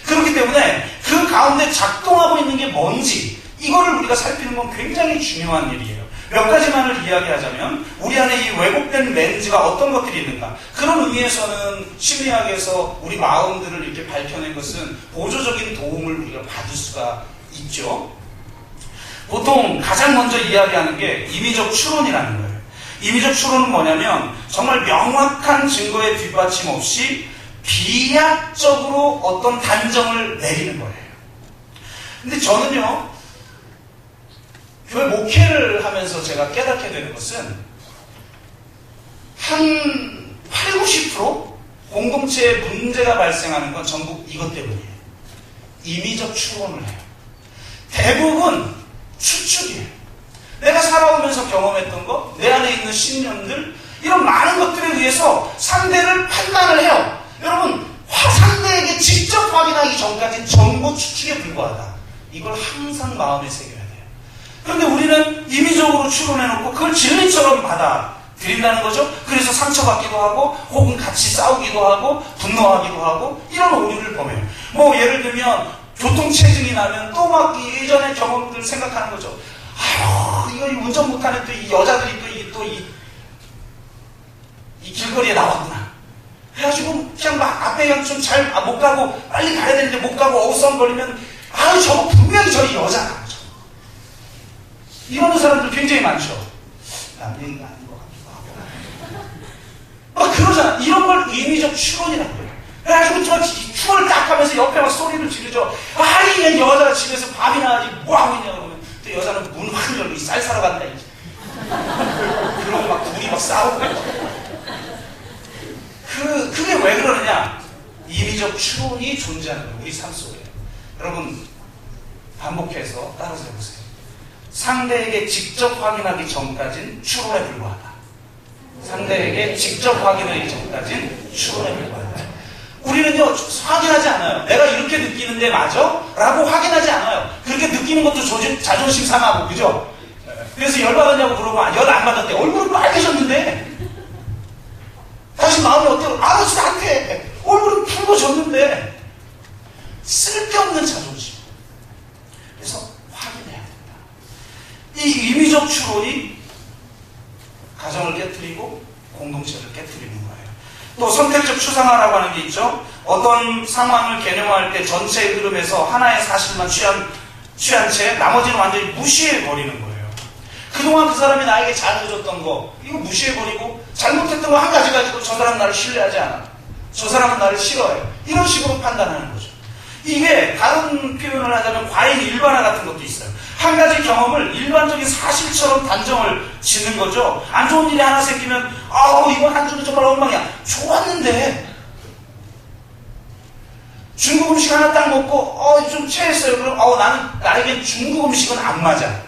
그렇기 때문에 그 가운데 작동하고 있는 게 뭔지 이거를 우리가 살피는 건 굉장히 중요한 일이에요. 몇 가지만을 이야기하자면 우리 안에 이 왜곡된 렌즈가 어떤 것들이 있는가. 그런 의미에서는 심리학에서 우리 마음들을 이렇게 밝혀낸 것은 보조적인 도움을 우리가 받을 수가 있죠. 보통 가장 먼저 이야기하는 게 임의적 추론이라는 거예요. 임의적 추론은 뭐냐면 정말 명확한 증거에 뒷받침 없이 비약적으로 어떤 단정을 내리는 거예요. 근데 저는요, 교회 목회를 하면서 제가 깨닫게 되는 것은 한 80~90% 공동체에 문제가 발생하는 건 전부 이것 때문이에요. 임의적 추론을 해요. 대부분 추측이에요. 내가 살아오면서 경험했던 것, 내 안에 있는 신념들, 이런 많은 것들에 의해서 상대를 판단을 해요. 여러분, 상대에게 직접 확인하기 전까지 전부 추측에 불과하다. 이걸 항상 마음에 새겨야 돼요. 그런데 우리는 임의적으로 추론해놓고 그걸 진리처럼 받아들인다는 거죠. 그래서 상처받기도 하고 혹은 같이 싸우기도 하고 분노하기도 하고 이런 오류를 범해요. 뭐 예를 들면 교통체증이 나면 또 막 예전의 경험들 생각하는 거죠. 아유, 이거 운전 못하는 또 이 여자들이 이 길거리에 나왔구나. 그래가지고 그냥 막 앞에 그냥 좀 잘 못 가고 빨리 가야 되는데 못 가고 어우성거리면 아유 저거 분명히 저희 여자다. 이러는 사람들 굉장히 많죠. 남 얘기가 아닌 것 같기도 하고. 막 그러잖아. 이런 걸 의미적 추론이라고 해요. 그래가지고 저 추론을 딱 하면서 옆에 막 소리를 지르죠. 아이 여자가 집에서 밥이나 하지 뭐하고 있냐 그러면 또 여자는 문 확 열고 쌀 사러 간다 이제. 그러고 막 둘이 막 싸우고. 그게 왜 그러느냐? 임의적 추론이 존재하는 거예요. 우리 삶 속에. 여러분 반복해서 따라서 해보세요. 상대에게 직접 확인하기 전까지는 추론에 불과하다. 상대에게 직접 확인하기 전까지는 추론에 불과하다. 우리는요 확인하지 않아요. 내가 이렇게 느끼는데 맞아? 라고 확인하지 않아요. 그렇게 느끼는 것도 자존심 상하고 그죠? 그래서 열받았냐고 물어보면 열 안 받았대. 얼굴은 빨개졌는데 다시 마음이 어때요? 알아서 않대. 얼굴은 붉어졌는데 쓸데없는 자존심. 그래서 확인해야 된다. 이 임의적 추론이 가정을 깨트리고 공동체를 깨트리는 거예요. 또 선택적 추상화라고 하는 게 있죠. 어떤 상황을 개념화할 때 전체의 흐름에서 하나의 사실만 취한 채 나머지는 완전히 무시해버리는 거예요. 그동안 그 사람이 나에게 잘해줬던 거 이거 무시해버리고 잘못했던 거 한 가지 가지고 저 사람은 나를 신뢰하지 않아. 저 사람은 나를 싫어해. 이런 식으로 판단하는 거죠. 이게 다른 표현을 하자면 과잉 일반화 같은 것도 있어요. 한 가지 경험을 일반적인 사실처럼 단정을 짓는 거죠. 안 좋은 일이 하나 생기면 이번 한 주는 정말 엉망이야. 좋았는데 중국 음식 하나 딱 먹고 좀 체했어요. 그럼 나에겐 중국 음식은 안 맞아.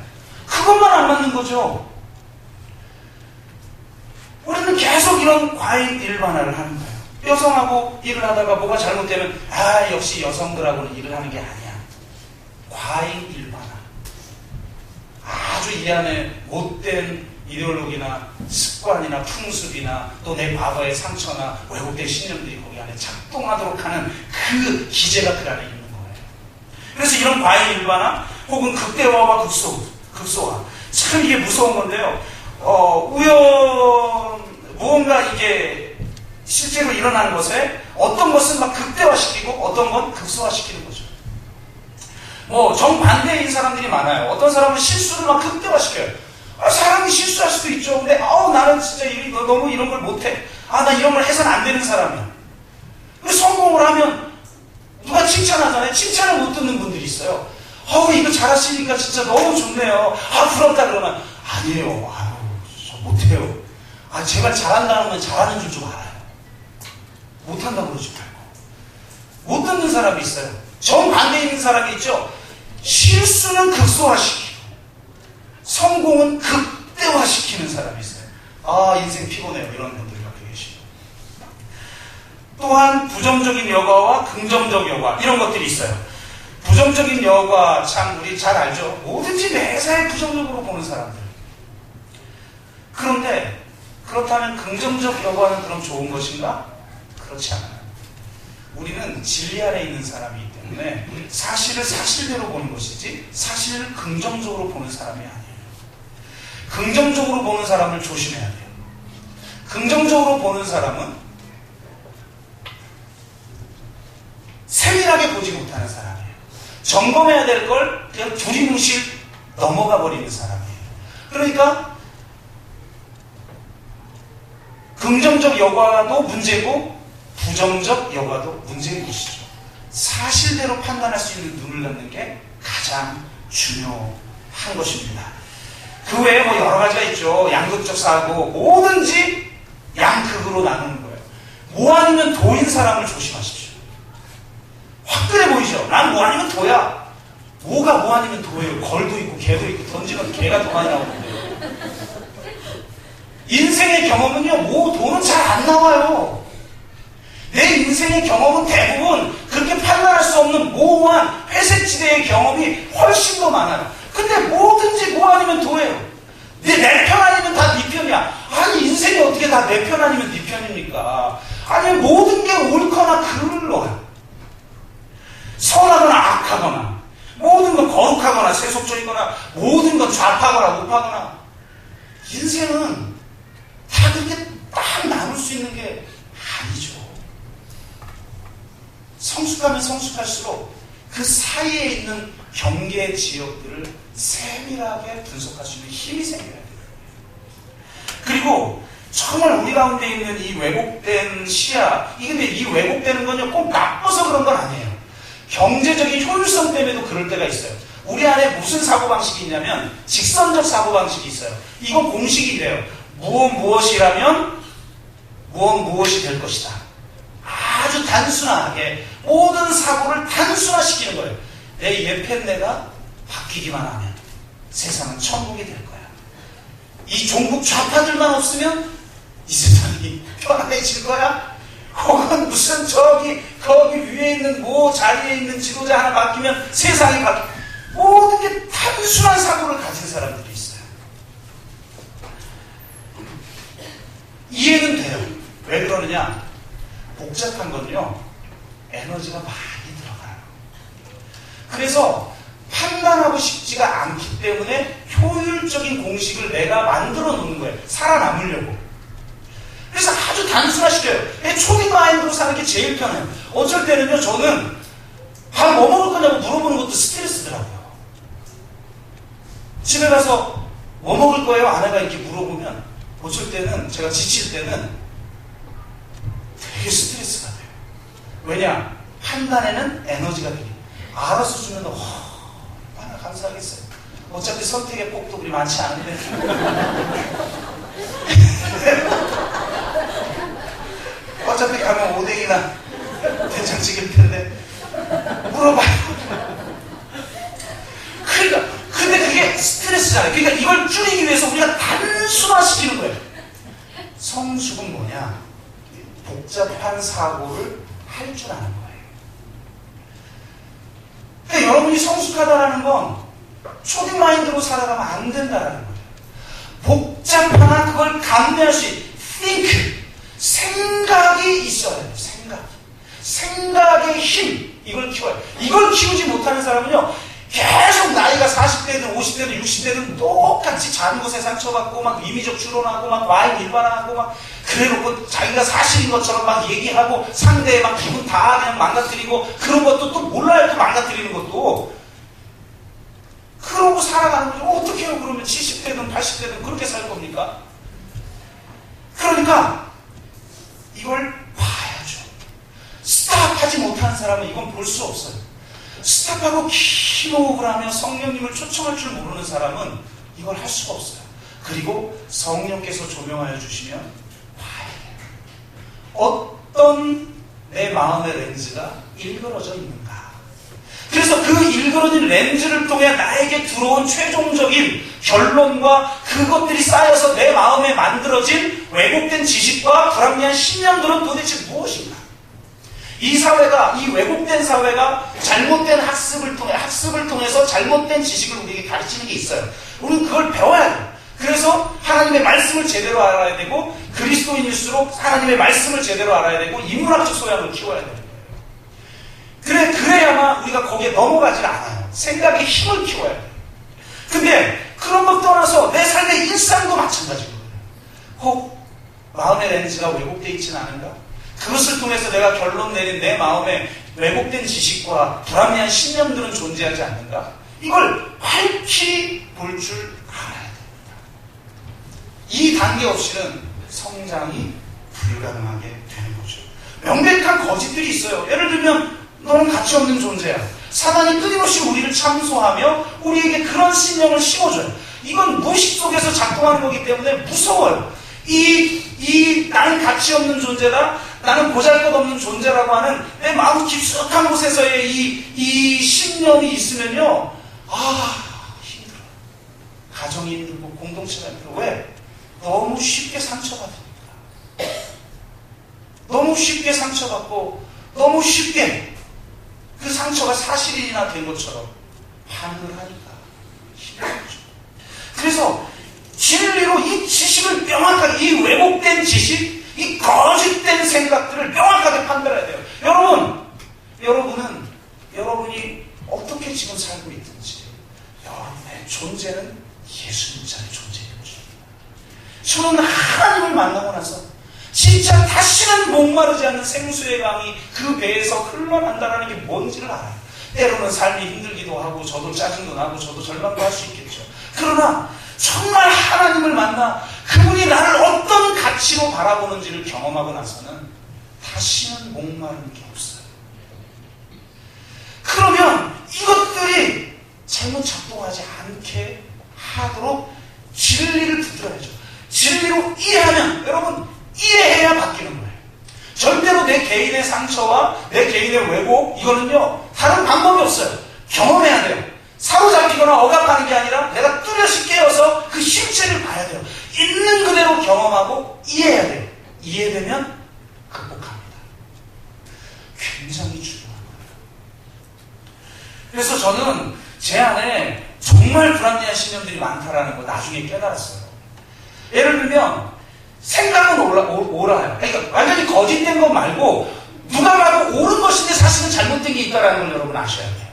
그것만 안 맞는 거죠. 우리는 계속 이런 과잉 일반화를 하는 거예요. 여성하고 일을 하다가 뭐가 잘못되면 역시 여성들하고는 일을 하는 게 아니야. 과잉 일반화. 아주 이 안에 못된 이데올로기나 습관이나 풍습이나 또 내 과거의 상처나 왜곡된 신념들이 거기 안에 작동하도록 하는 그 기제가 그 안에 있는 거예요. 그래서 이런 과잉 일반화 혹은 극대화와 극소화. 참 이게 무서운 건데요. 무언가 이게 실제로 일어나는 것에 어떤 것은 막 극대화시키고 어떤 건 극소화시키는 거죠. 정반대인 사람들이 많아요. 어떤 사람은 실수를 막 극대화시켜요. 사람이 실수할 수도 있죠. 근데 나는 진짜 너무 이런 걸 못해. 나 이런 걸 해서는 안 되는 사람이야. 그래서 성공을 하면 누가 칭찬하잖아요. 칭찬을 못 듣는 분들이 있어요. 이거 잘하시니까 진짜 너무 좋네요. 부럽다 그러면 아니에요. 아유, 저 못해요. 아, 제발 잘한다는 건 잘하는 줄 좀 알아요. 못한다고 그러지 말고. 못 듣는 사람이 있어요. 정반대에 있는 사람이 있죠. 실수는 극소화시키고 성공은 극대화시키는 사람이 있어요. 아, 인생 피곤해요. 이런 분들이 갖고 계시고. 또한 부정적인 여과와 긍정적 여과 이런 것들이 있어요. 부정적인 여과 참 우리 잘 알죠. 뭐든지 매사에 부정적으로 보는 사람들. 그런데 그렇다면 긍정적 여과는 그럼 좋은 것인가? 그렇지 않아요. 우리는 진리 안에 있는 사람이기 때문에 사실을 사실대로 보는 것이지 사실을 긍정적으로 보는 사람이 아니에요. 긍정적으로 보는 사람을 조심해야 돼요. 긍정적으로 보는 사람은 세밀하게 보지 못하는 사람이에요. 점검해야 될 걸 그냥 두리뭉실 넘어가 버리는 사람이에요. 그러니까 긍정적 여과도 문제고 부정적 여과도 문제인 것이죠. 사실대로 판단할 수 있는 눈을 갖는 게 가장 중요한 것입니다. 그 외에 뭐 여러 가지가 있죠. 양극적 사고, 뭐든지 양극으로 나누는 거예요. 뭐 아니면 도인 사람을 조심하십시오. 화끈해 보이죠? 난 뭐 아니면 도야. 뭐가 뭐 아니면 도예요. 걸도 있고 개도 있고 던지면 개가 더 많이 나오는데요. 인생의 경험은요, 뭐 도는 잘 안 나와요. 내 인생의 경험은 대부분 그렇게 판단할 수 없는 모호한 회색지대의 경험이 훨씬 더 많아요. 근데 뭐든지 뭐 아니면 도예요. 내 편 아니면 다 네 편이야. 아니, 인생이 어떻게 다 내 편 아니면 네 편입니까? 아니, 모든 게 옳거나 그르러요. 선하거나 악하거나, 모든 건 거룩하거나 세속적이거나, 모든 건 좌파거나 우파거나. 인생은 다 그렇게 딱 나눌 수 있는 게 아니죠. 성숙하면 성숙할수록 그 사이에 있는 경계 지역들을 세밀하게 분석할 수 있는 힘이 생겨야 돼요. 그리고 정말 우리 가운데 있는 이 왜곡된 시야, 근데 이 왜곡되는 건요, 꼭 나빠서 그런 건 아니에요. 경제적인 효율성 때문에도 그럴 때가 있어요. 우리 안에 무슨 사고방식이 있냐면 직선적 사고방식이 있어요. 이건 공식이 이래요. 무엇이라면 무엇이 될 것이다. 아주 단순하게 모든 사고를 단순화시키는 거예요. 내 예편내가 바뀌기만 하면 세상은 천국이 될 거야. 이 종북 좌파들만 없으면 이 세상이 편안해질 거야. 혹은 무슨 거기 위에 있는 뭐 자리에 있는 지도자 하나 바뀌면 세상이 바뀌어. 모든 게 단순한 사고를 가진 사람들이 있어요. 이해는 돼요. 왜 그러느냐? 복잡한 건요, 에너지가 많이 들어가요. 그래서 판단하고 싶지가 않기 때문에 효율적인 공식을 내가 만들어 놓는 거예요. 살아남으려고. 그래서 아주 단순화시켜요. 초딩 마인드로 사는 게 제일 편해요. 어쩔 때는요, 저는 밥 뭐 먹을 거냐고 물어보는 것도 스트레스더라고요. 집에 가서 뭐 먹을 거예요? 아내가 이렇게 물어보면 어쩔 때는 제가 지칠 때는 되게 스트레스가 돼요. 왜냐? 판단에는 에너지가 들어요. 알아서 주면 얼마나 감사하겠어요. 어차피 선택의 폭도 우리 많지 않은데. 어차피 가면 오뎅이나 된장찌개일 텐데 물어봐요. 그러니까 근데 그게 스트레스잖아요. 그러니까 이걸 줄이기 위해서 우리가 단순화시키는 거예요. 성숙은 뭐냐? 복잡한 사고를 할 줄 아는 거예요. 그러니까 여러분이 성숙하다라는 건 초딩 마인드로 살아가면 안 된다라는 거예요. 복잡하나 그걸 감내할 수 있는 think, 생각이 있어야 돼요. 생각의 힘, 이걸 키워요. 이걸 키우지 못하는 사람은요, 계속 나이가 40대든 50대든 60대든 똑같이 자전거세 상처받고 막 임의적 추론하고 막 와인 일반화하고 막 그래놓고 자기가 사실인 것처럼 막 얘기하고 상대의 막 기분 다 그냥 망가뜨리고 그런 것도 또 몰라요. 또 망가뜨리는 것도. 그러고 살아가는 거죠. 어떻게 해요? 그러면 70대든 80대든 그렇게 살 겁니까? 그러니까 이걸 봐야죠. 스탑하지 못하는 사람은 이건 볼 수 없어요. 스탑하고 기호흡을 하며 성령님을 초청할 줄 모르는 사람은 이걸 할 수가 없어요. 그리고 성령께서 조명하여 주시면 봐야 돼요. 어떤 내 마음의 렌즈가 일그러져 있는가. 그래서 그 일그러진 렌즈를 통해 나에게 들어온 최종적인 결론과 그것들이 쌓여서 내 마음에 만들어진 왜곡된 지식과 불합리한 신념들은 도대체 무엇인가? 이 사회가, 이 왜곡된 사회가 잘못된 학습을 통해서 잘못된 지식을 우리에게 가르치는 게 있어요. 우리는 그걸 배워야 돼요. 그래서 하나님의 말씀을 제대로 알아야 되고, 그리스도인일수록 하나님의 말씀을 제대로 알아야 되고, 인문학적 소양을 키워야 돼요. 그래야만 우리가 거기에 넘어가질 않아요. 생각의 힘을 키워야 돼요. 근데 그런 것 떠나서 내 삶의 일상도 마찬가지거든요. 혹 마음의 렌즈가 왜곡되어 있지는 않은가? 그것을 통해서 내가 결론 내린 내 마음에 왜곡된 지식과 불합리한 신념들은 존재하지 않는가? 이걸 밝히 볼 줄 알아야 됩니다. 이 단계 없이는 성장이 불가능하게 되는 거죠. 명백한 거짓들이 있어요. 예를 들면 너는 가치 없는 존재야. 사단이 끊임없이 우리를 참소하며 우리에게 그런 신념을 심어줘요. 이건 무의식 속에서 작동하는 거기 때문에 무서워요. 나는 가치 없는 존재다. 나는 보잘것없는 존재라고 하는 내 마음 깊숙한 곳에서의 이 신념이 있으면요. 힘들어. 가정이 힘들고 공동체가 힘들어. 왜? 너무 쉽게 상처받으니까. 너무 쉽게 상처받고 너무 쉽게 그 상처가 사실이나 된 것처럼 반응을 하니까 힘든 거죠. 그래서 진리로 이 지식을 명확하게, 이 왜곡된 지식, 이 거짓된 생각들을 명확하게 판별해야 돼요. 여러분이 어떻게 지금 살고 있든지 여러분의 존재는 예수님자의 존재인 것입니다. 저는 하나님을 만나고 나서 진짜 다시는 목마르지 않는 생수의 강이 그 배에서 흘러난다는 게 뭔지를 알아요. 때로는 삶이 힘들기도 하고 저도 짜증도 나고 저도 절망도 할 수 있겠죠. 그러나 정말 하나님을 만나 그분이 나를 어떤 가치로 바라보는지를 경험하고 나서는 다시는 목마른 게 없어요. 그러면 이것들이 잘못 작동하지 않게 하도록 진리를 붙들어야죠. 진리로 이해하면 여러분 이해해야 바뀌는 거예요. 절대로 내 개인의 상처와 내 개인의 왜곡 이거는요 다른 방법이 없어요. 경험해야 돼요. 사로잡히거나 억압하는 게 아니라 내가 뚜렷이 깨어서 그 실체를 봐야 돼요. 있는 그대로 경험하고 이해해야 돼요. 이해되면 극복합니다. 굉장히 중요한 거예요. 그래서 저는 제 안에 정말 불합리한 신념들이 많다라는 거 나중에 깨달았어요. 예를 들면 생각은 옳아요. 그러니까 완전히 거짓된 것 말고 누가 봐도 옳은 것인데 사실은 잘못된 게 있다는 걸 여러분 아셔야 돼요.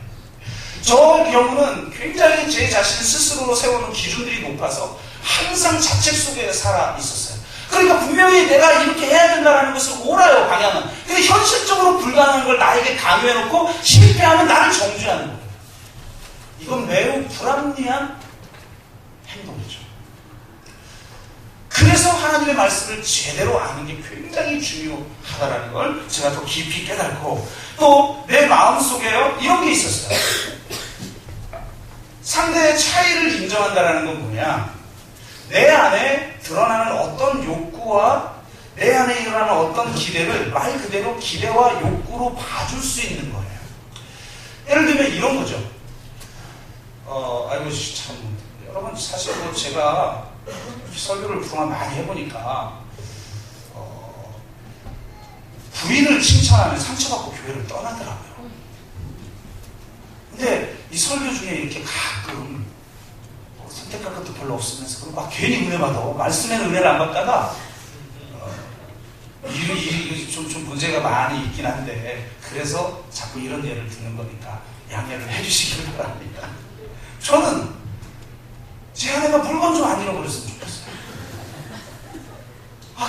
저 경우는 굉장히 제 자신 스스로로 세우는 기준들이 높아서 항상 자책 속에 살아 있었어요. 그러니까 분명히 내가 이렇게 해야 된다는 것을 옳아요, 방향은. 근데 현실적으로 불가능한 걸 나에게 강요해놓고 실패하면 나를 정죄하는 거예요. 이건 매우 불합리한 행동이죠. 그래서 하나님의 말씀을 제대로 아는 게 굉장히 중요하다는 걸 제가 더 깊이 깨닫고 또 내 마음속에요 이런 게 있었어요. 상대의 차이를 인정한다는 건 뭐냐? 내 안에 드러나는 어떤 욕구와 내 안에 일어나는 어떤 기대를 말 그대로 기대와 욕구로 봐줄 수 있는 거예요. 예를 들면 이런 거죠. 아이고 참 여러분 사실 뭐 제가 설교를 그동안 많이 해보니까 부인을 칭찬하면 상처받고 교회를 떠나더라고요. 근데 이 설교 중에 이렇게 가끔 선택할 것도 별로 없으면서 그럼 막 괜히 은혜 받아. 말씀에는 은혜를 안 받다가 좀 문제가 많이 있긴 한데 그래서 자꾸 이런 예를 듣는 거니까 양해를 해주시길 바랍니다. 저는 제 아내가 물건 좀 안 잃어버렸으면 좋겠어요.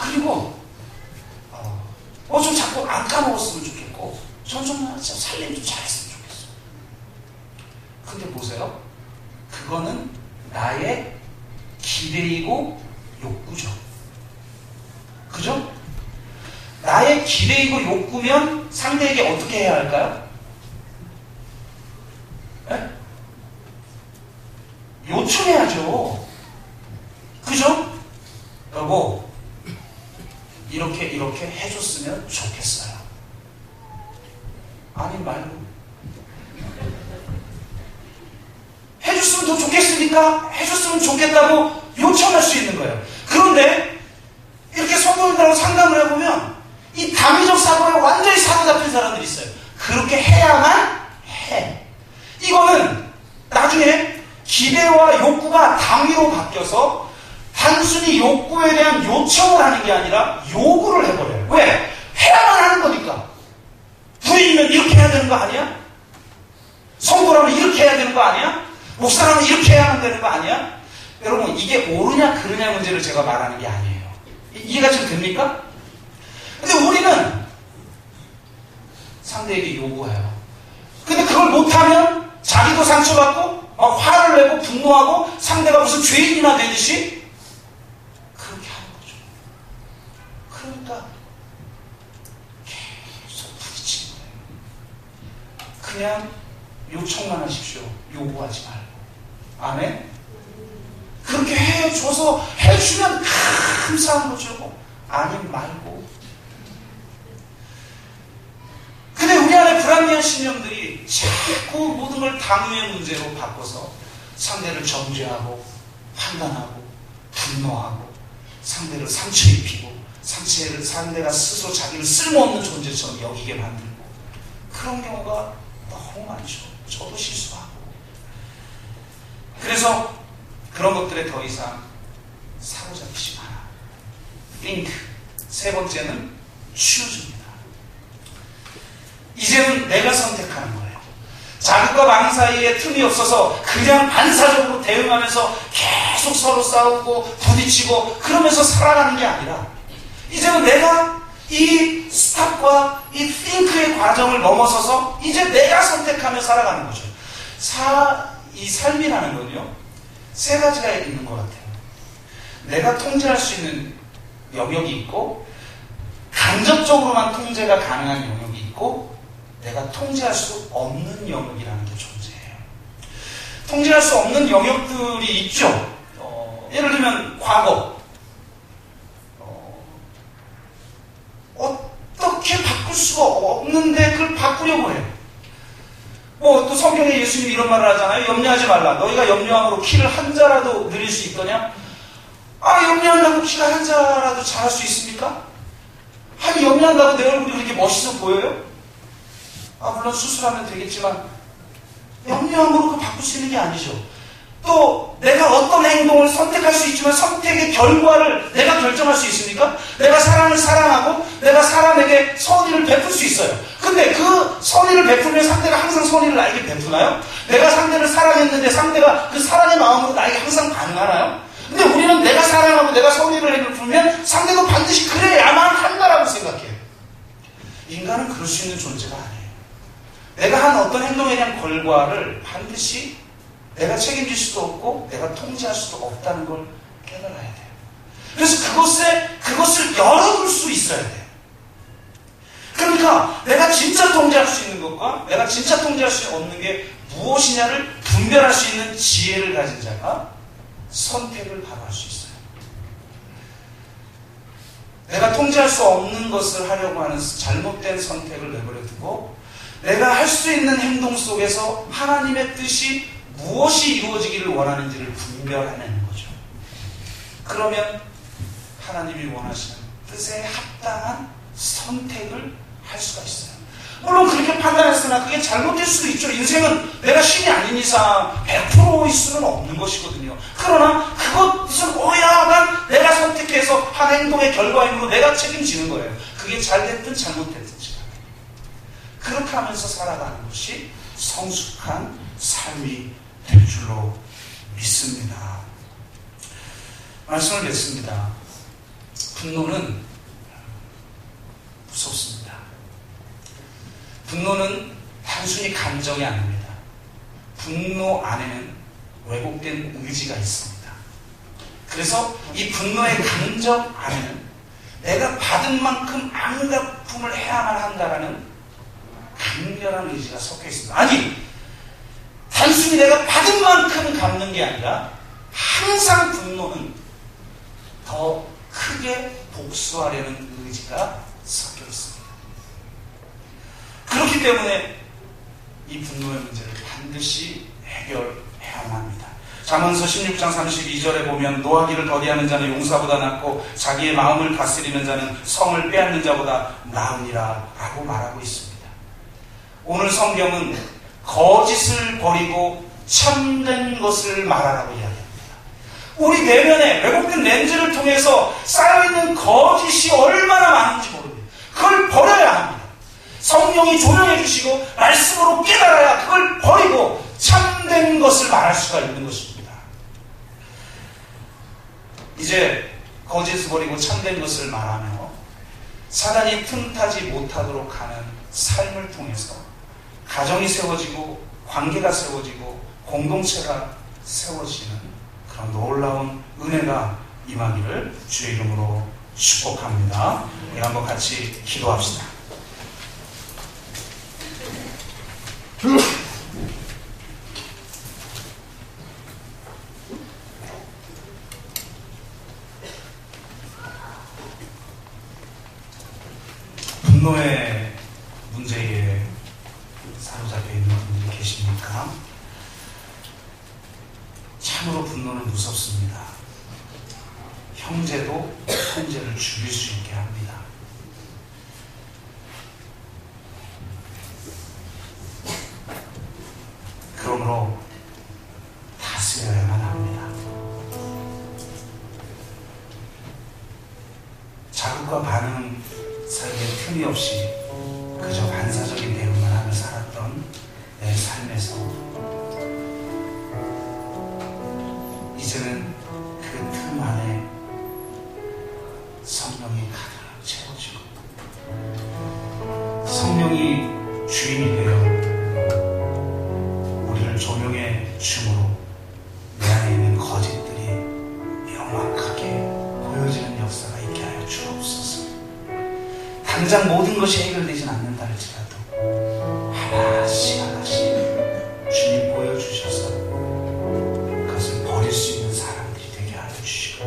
그리고 좀 자꾸 안 까먹었으면 좋겠고 전 좀 살림 좀 잘했으면 좋겠어요. 근데 보세요. 그거는 나의 기대이고 욕구죠. 그죠? 나의 기대이고 욕구면 상대에게 어떻게 해야 할까요? 네? 요청해야죠. 그죠? 이렇게 해줬으면 좋겠어요. 아니 말고 해줬으면 더 좋겠으니까 해줬으면 좋겠다고 요청할 수 있는 거예요. 그런데 이렇게 성도님들하고 상담을 해보면 이 당위적 사고에 완전히 사고 잡힌 사람들이 있어요. 그렇게 해야만 해. 이거는 나중에 기대와 욕구가 당위로 바뀌어서 단순히 욕구에 대한 요청을 하는 게 아니라 요구를 해버려요. 왜? 해야만 하는 거니까. 부인이면 이렇게 해야 되는 거 아니야? 성도라면 이렇게 해야 되는 거 아니야? 목사라면 이렇게 해야 되는 거 아니야? 여러분, 이게 옳으냐 그르냐 문제를 제가 말하는 게 아니에요. 이해가 좀 됩니까? 근데 우리는 상대에게 요구해요. 근데 그걸 못하면 자기도 상처받고 화를 내고 분노하고 상대가 무슨 죄인이나 되듯이 그렇게 하는 거죠. 그러니까 계속 부딪히는 거예요. 그냥 요청만 하십시오. 요구하지 말고. 아멘? 그렇게 해줘서 해주면 감사한 거죠. 아님 말고. 근데 우리 안에 불합리한 신념들이 자꾸 모든 걸 당위의 문제로 바꿔서 상대를 정죄하고 판단하고 분노하고 상대를 상처 입히고 상대가 스스로 자기를 쓸모없는 존재처럼 여기게 만들고 그런 경우가 너무 많죠. 저도 실수하고. 그래서 그런 것들에 더 이상 사로잡히지 마라. 링크. 세 번째는 치워줍니다. 이제는 내가 선택하는 거예요. 자극과 방해 사이에 틈이 없어서 그냥 반사적으로 대응하면서 계속 서로 싸우고 부딪히고 그러면서 살아가는 게 아니라 이제는 내가 이 스탑과 이 띵크의 과정을 넘어서서 이제 내가 선택하며 살아가는 거죠. 이 삶이라는 건요, 세 가지가 있는 것 같아요. 내가 통제할 수 있는 영역이 있고, 간접적으로만 통제가 가능한 영역이 있고, 내가 통제할 수 없는 영역이라는 게 존재해요. 통제할 수 없는 영역들이 있죠. 예를 들면 과거. 어떻게 바꿀 수가 없는데 그걸 바꾸려고 해요. 또 성경에 예수님이 이런 말을 하잖아요. 염려하지 말라. 너희가 염려함으로 키를 한 자라도 늘릴 수 있더냐? 염려한다고 키가 한 자라도 자랄 수 있습니까? 염려한다고 내 얼굴이 그렇게 멋있어 보여요? 물론 수술하면 되겠지만 염려함으로 그거 바꿀 수 있는 게 아니죠. 또 내가 어떤 행동을 선택할 수 있지만 선택의 결과를 내가 결정할 수 있습니까? 내가 사람을 사랑하고 내가 사람에게 선의를 베풀 수 있어요. 근데 그 선의를 베풀면 상대가 항상 선의를 나에게 베푸나요? 내가 상대를 사랑했는데 상대가 그 사랑의 마음으로 나에게 항상 반응하나요? 근데 우리는 내가 사랑하고 내가 선의를 베풀면 상대도 반드시 그래야만 한다라고 생각해요. 인간은 그럴 수 있는 존재가 아니에요. 내가 한 어떤 행동에 대한 결과를 반드시 내가 책임질 수도 없고 내가 통제할 수도 없다는 걸 깨달아야 돼요. 그래서 그것을 열어둘 수 있어야 돼요. 그러니까 내가 진짜 통제할 수 있는 것과 내가 진짜 통제할 수 없는 게 무엇이냐를 분별할 수 있는 지혜를 가진 자가 선택을 바로 할 수 있어요. 내가 통제할 수 없는 것을 하려고 하는 잘못된 선택을 내버려 두고 내가 할 수 있는 행동 속에서 하나님의 뜻이 무엇이 이루어지기를 원하는지를 분별해내는 거죠. 그러면 하나님이 원하시는 뜻에 합당한 선택을 할 수가 있어요. 물론 그렇게 판단했으나 그게 잘못될 수도 있죠. 인생은 내가 신이 아닌 이상 100%일 수는 없는 것이거든요. 그러나 그것은 오야만 내가 선택해서 한 행동의 결과이므로 내가 책임지는 거예요. 그게 잘 됐든 잘못됐든지. 그렇게 하면서 살아가는 것이 성숙한 삶이 될 줄로 믿습니다. 말씀을 맺습니다. 분노는 무섭습니다. 분노는 단순히 감정이 아닙니다. 분노 안에는 왜곡된 의지가 있습니다. 그래서 이 분노의 감정 안에는 내가 받은 만큼 안갚음을 해야만 한다라는 강렬한 의지가 섞여 있습니다. 아니, 단순히 내가 받은 만큼 갚는 게 아니라 항상 분노는 더 크게 복수하려는 의지가 섞여 있습니다. 그렇기 때문에 이 분노의 문제를 반드시 해결해야만 합니다. 잠언서 16장 32절에 보면 노하기를 더디하는 자는 용사보다 낫고 자기의 마음을 다스리는 자는 성을 빼앗는 자보다 나으니라 라고 말하고 있습니다. 오늘 성경은 거짓을 버리고 참된 것을 말하라고 이야기합니다. 우리 내면에 왜곡된 렌즈를 통해서 쌓여있는 거짓이 얼마나 많은지 모릅니다. 그걸 버려야 합니다. 성령이 조명해 주시고 말씀으로 깨달아야 그걸 버리고 참된 것을 말할 수가 있는 것입니다. 이제 거짓을 버리고 참된 것을 말하며 사단이 틈타지 못하도록 하는 삶을 통해서 가정이 세워지고 관계가 세워지고 공동체가 세워지는 그런 놀라운 은혜가 임하기를 주의 이름으로 축복합니다. 우리 한번 같이 기도합시다. 분노의 문제에 사로잡혀 있는 분들이 계십니까? 참으로 분노는 무섭습니다. 형제도 형제를 죽일 수 있게 합니다. 그러므로 다스려야만 합니다. 자극과 반응 사이에 틈이 없이 그저 반사적인 대응만 하며 살았던 내 삶에서 이제는 그 틈 안에 성령이 가득 채워지고 성령이 주인이 되어 우리를 조명해 줌으로 내 안에 있는 거짓들이 명확하게 보여지는 역사가 있게 하여 주옵소서. 당장 모든 것이 해결되진 않는다 할지라도 하나씩 하나씩 주님 보여주셔서 그것을 버릴 수 있는 사람들이 되게 하여 주시고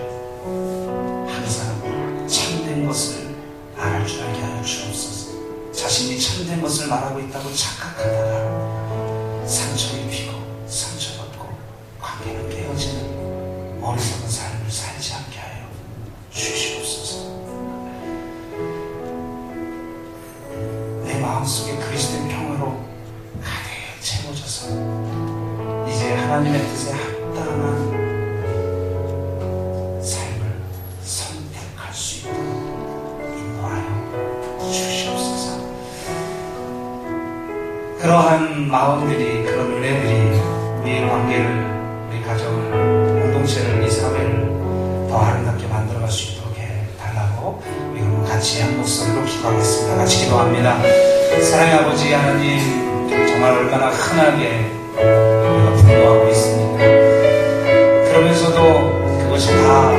항상 참된 것을 말할 줄 알게 하여 주옵소서. 자신이 참된 것을 말하고 있다고 착각하다가 상처 입히고 상처받고 관계는 깨어지는 어리석은 삶을 살지 않게 하여 주시옵소서. 내 마음속에 그리스도의 평화로 가득 채워져서 이제 하나님의 뜻에 합당한 삶을 선택할 수 있도록 인도하여 주시옵소서. 그러한 마음들이, 그런 은혜들이 우리의 관계를, 우리 가정을, 공동체를, 이 사회를 더 아름답게 만들어갈 수 있도록 해달라고 우리 그럼 같이 한 목소리로 기도하겠습니다. 같이 기도합니다. 사랑의 아버지 하나님, 정말 얼마나 흔하게 우리가 분노하고 있습니까? 그러면서도 그것이 다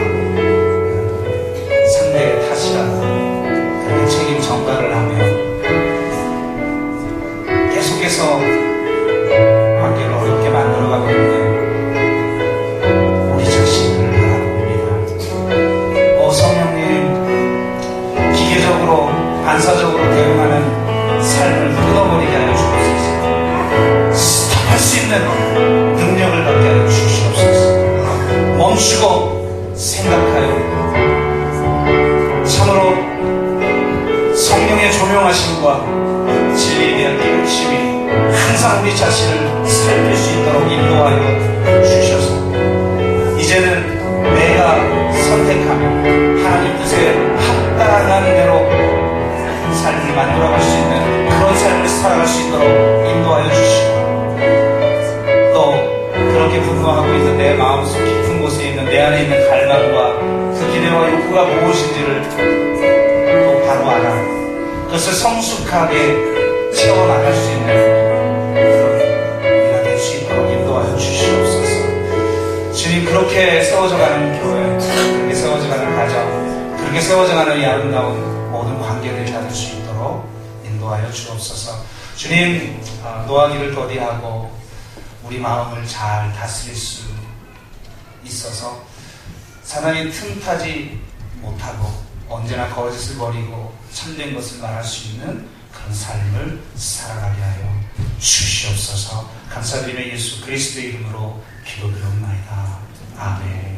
상대의 탓이라고 그렇게 책임 전가를 하며 계속해서 관계를 어렵게 만들어가고 있는 우리 자신을 바라봅니다. 성령님, 기계적으로 반사적으로 대응하는 삶을 끊어버리게 하여 주옵소서. 스탑할 수 있는 능력을 갖게 하여 주시옵소서. 멈추고 생각하여 참으로 성령의 조명하심과 진리에 대한 깨우침이 항상 우리 자신을 살필 수 있도록 인도하여 주셔서 이제는 내가 선택하며 하나님 뜻에 합당한 대로 삶을 만들어갈 수 있는 그런 삶을 살아갈 수 있도록 인도하여 주시고 또 그렇게 분노하고 있는 내 마음속 깊은 곳에 있는 내 안에 있는 갈망과 그 기대와 욕구가 무엇인지를 또 바로 알아 그것을 성숙하게 채워나갈 수 있는 그런 우리가 될 수 있도록 인도하여 주시옵소서. 주님, 그렇게 세워져가는 교회, 그렇게 세워져가는 가정, 그렇게 세워져가는 이 아름다운 모든 관계들이 될 수 있도록 인도하여 주옵소서. 주님, 노하기를 더디하고 우리 마음을 잘 다스릴 수 있어서 사단이 틈타지 못하고 언제나 거짓을 버리고 참된 것을 말할 수 있는 그런 삶을 살아가게 하여 주시옵소서. 감사드리며 예수 그리스도의 이름으로 기도드리옵나이다. 아멘.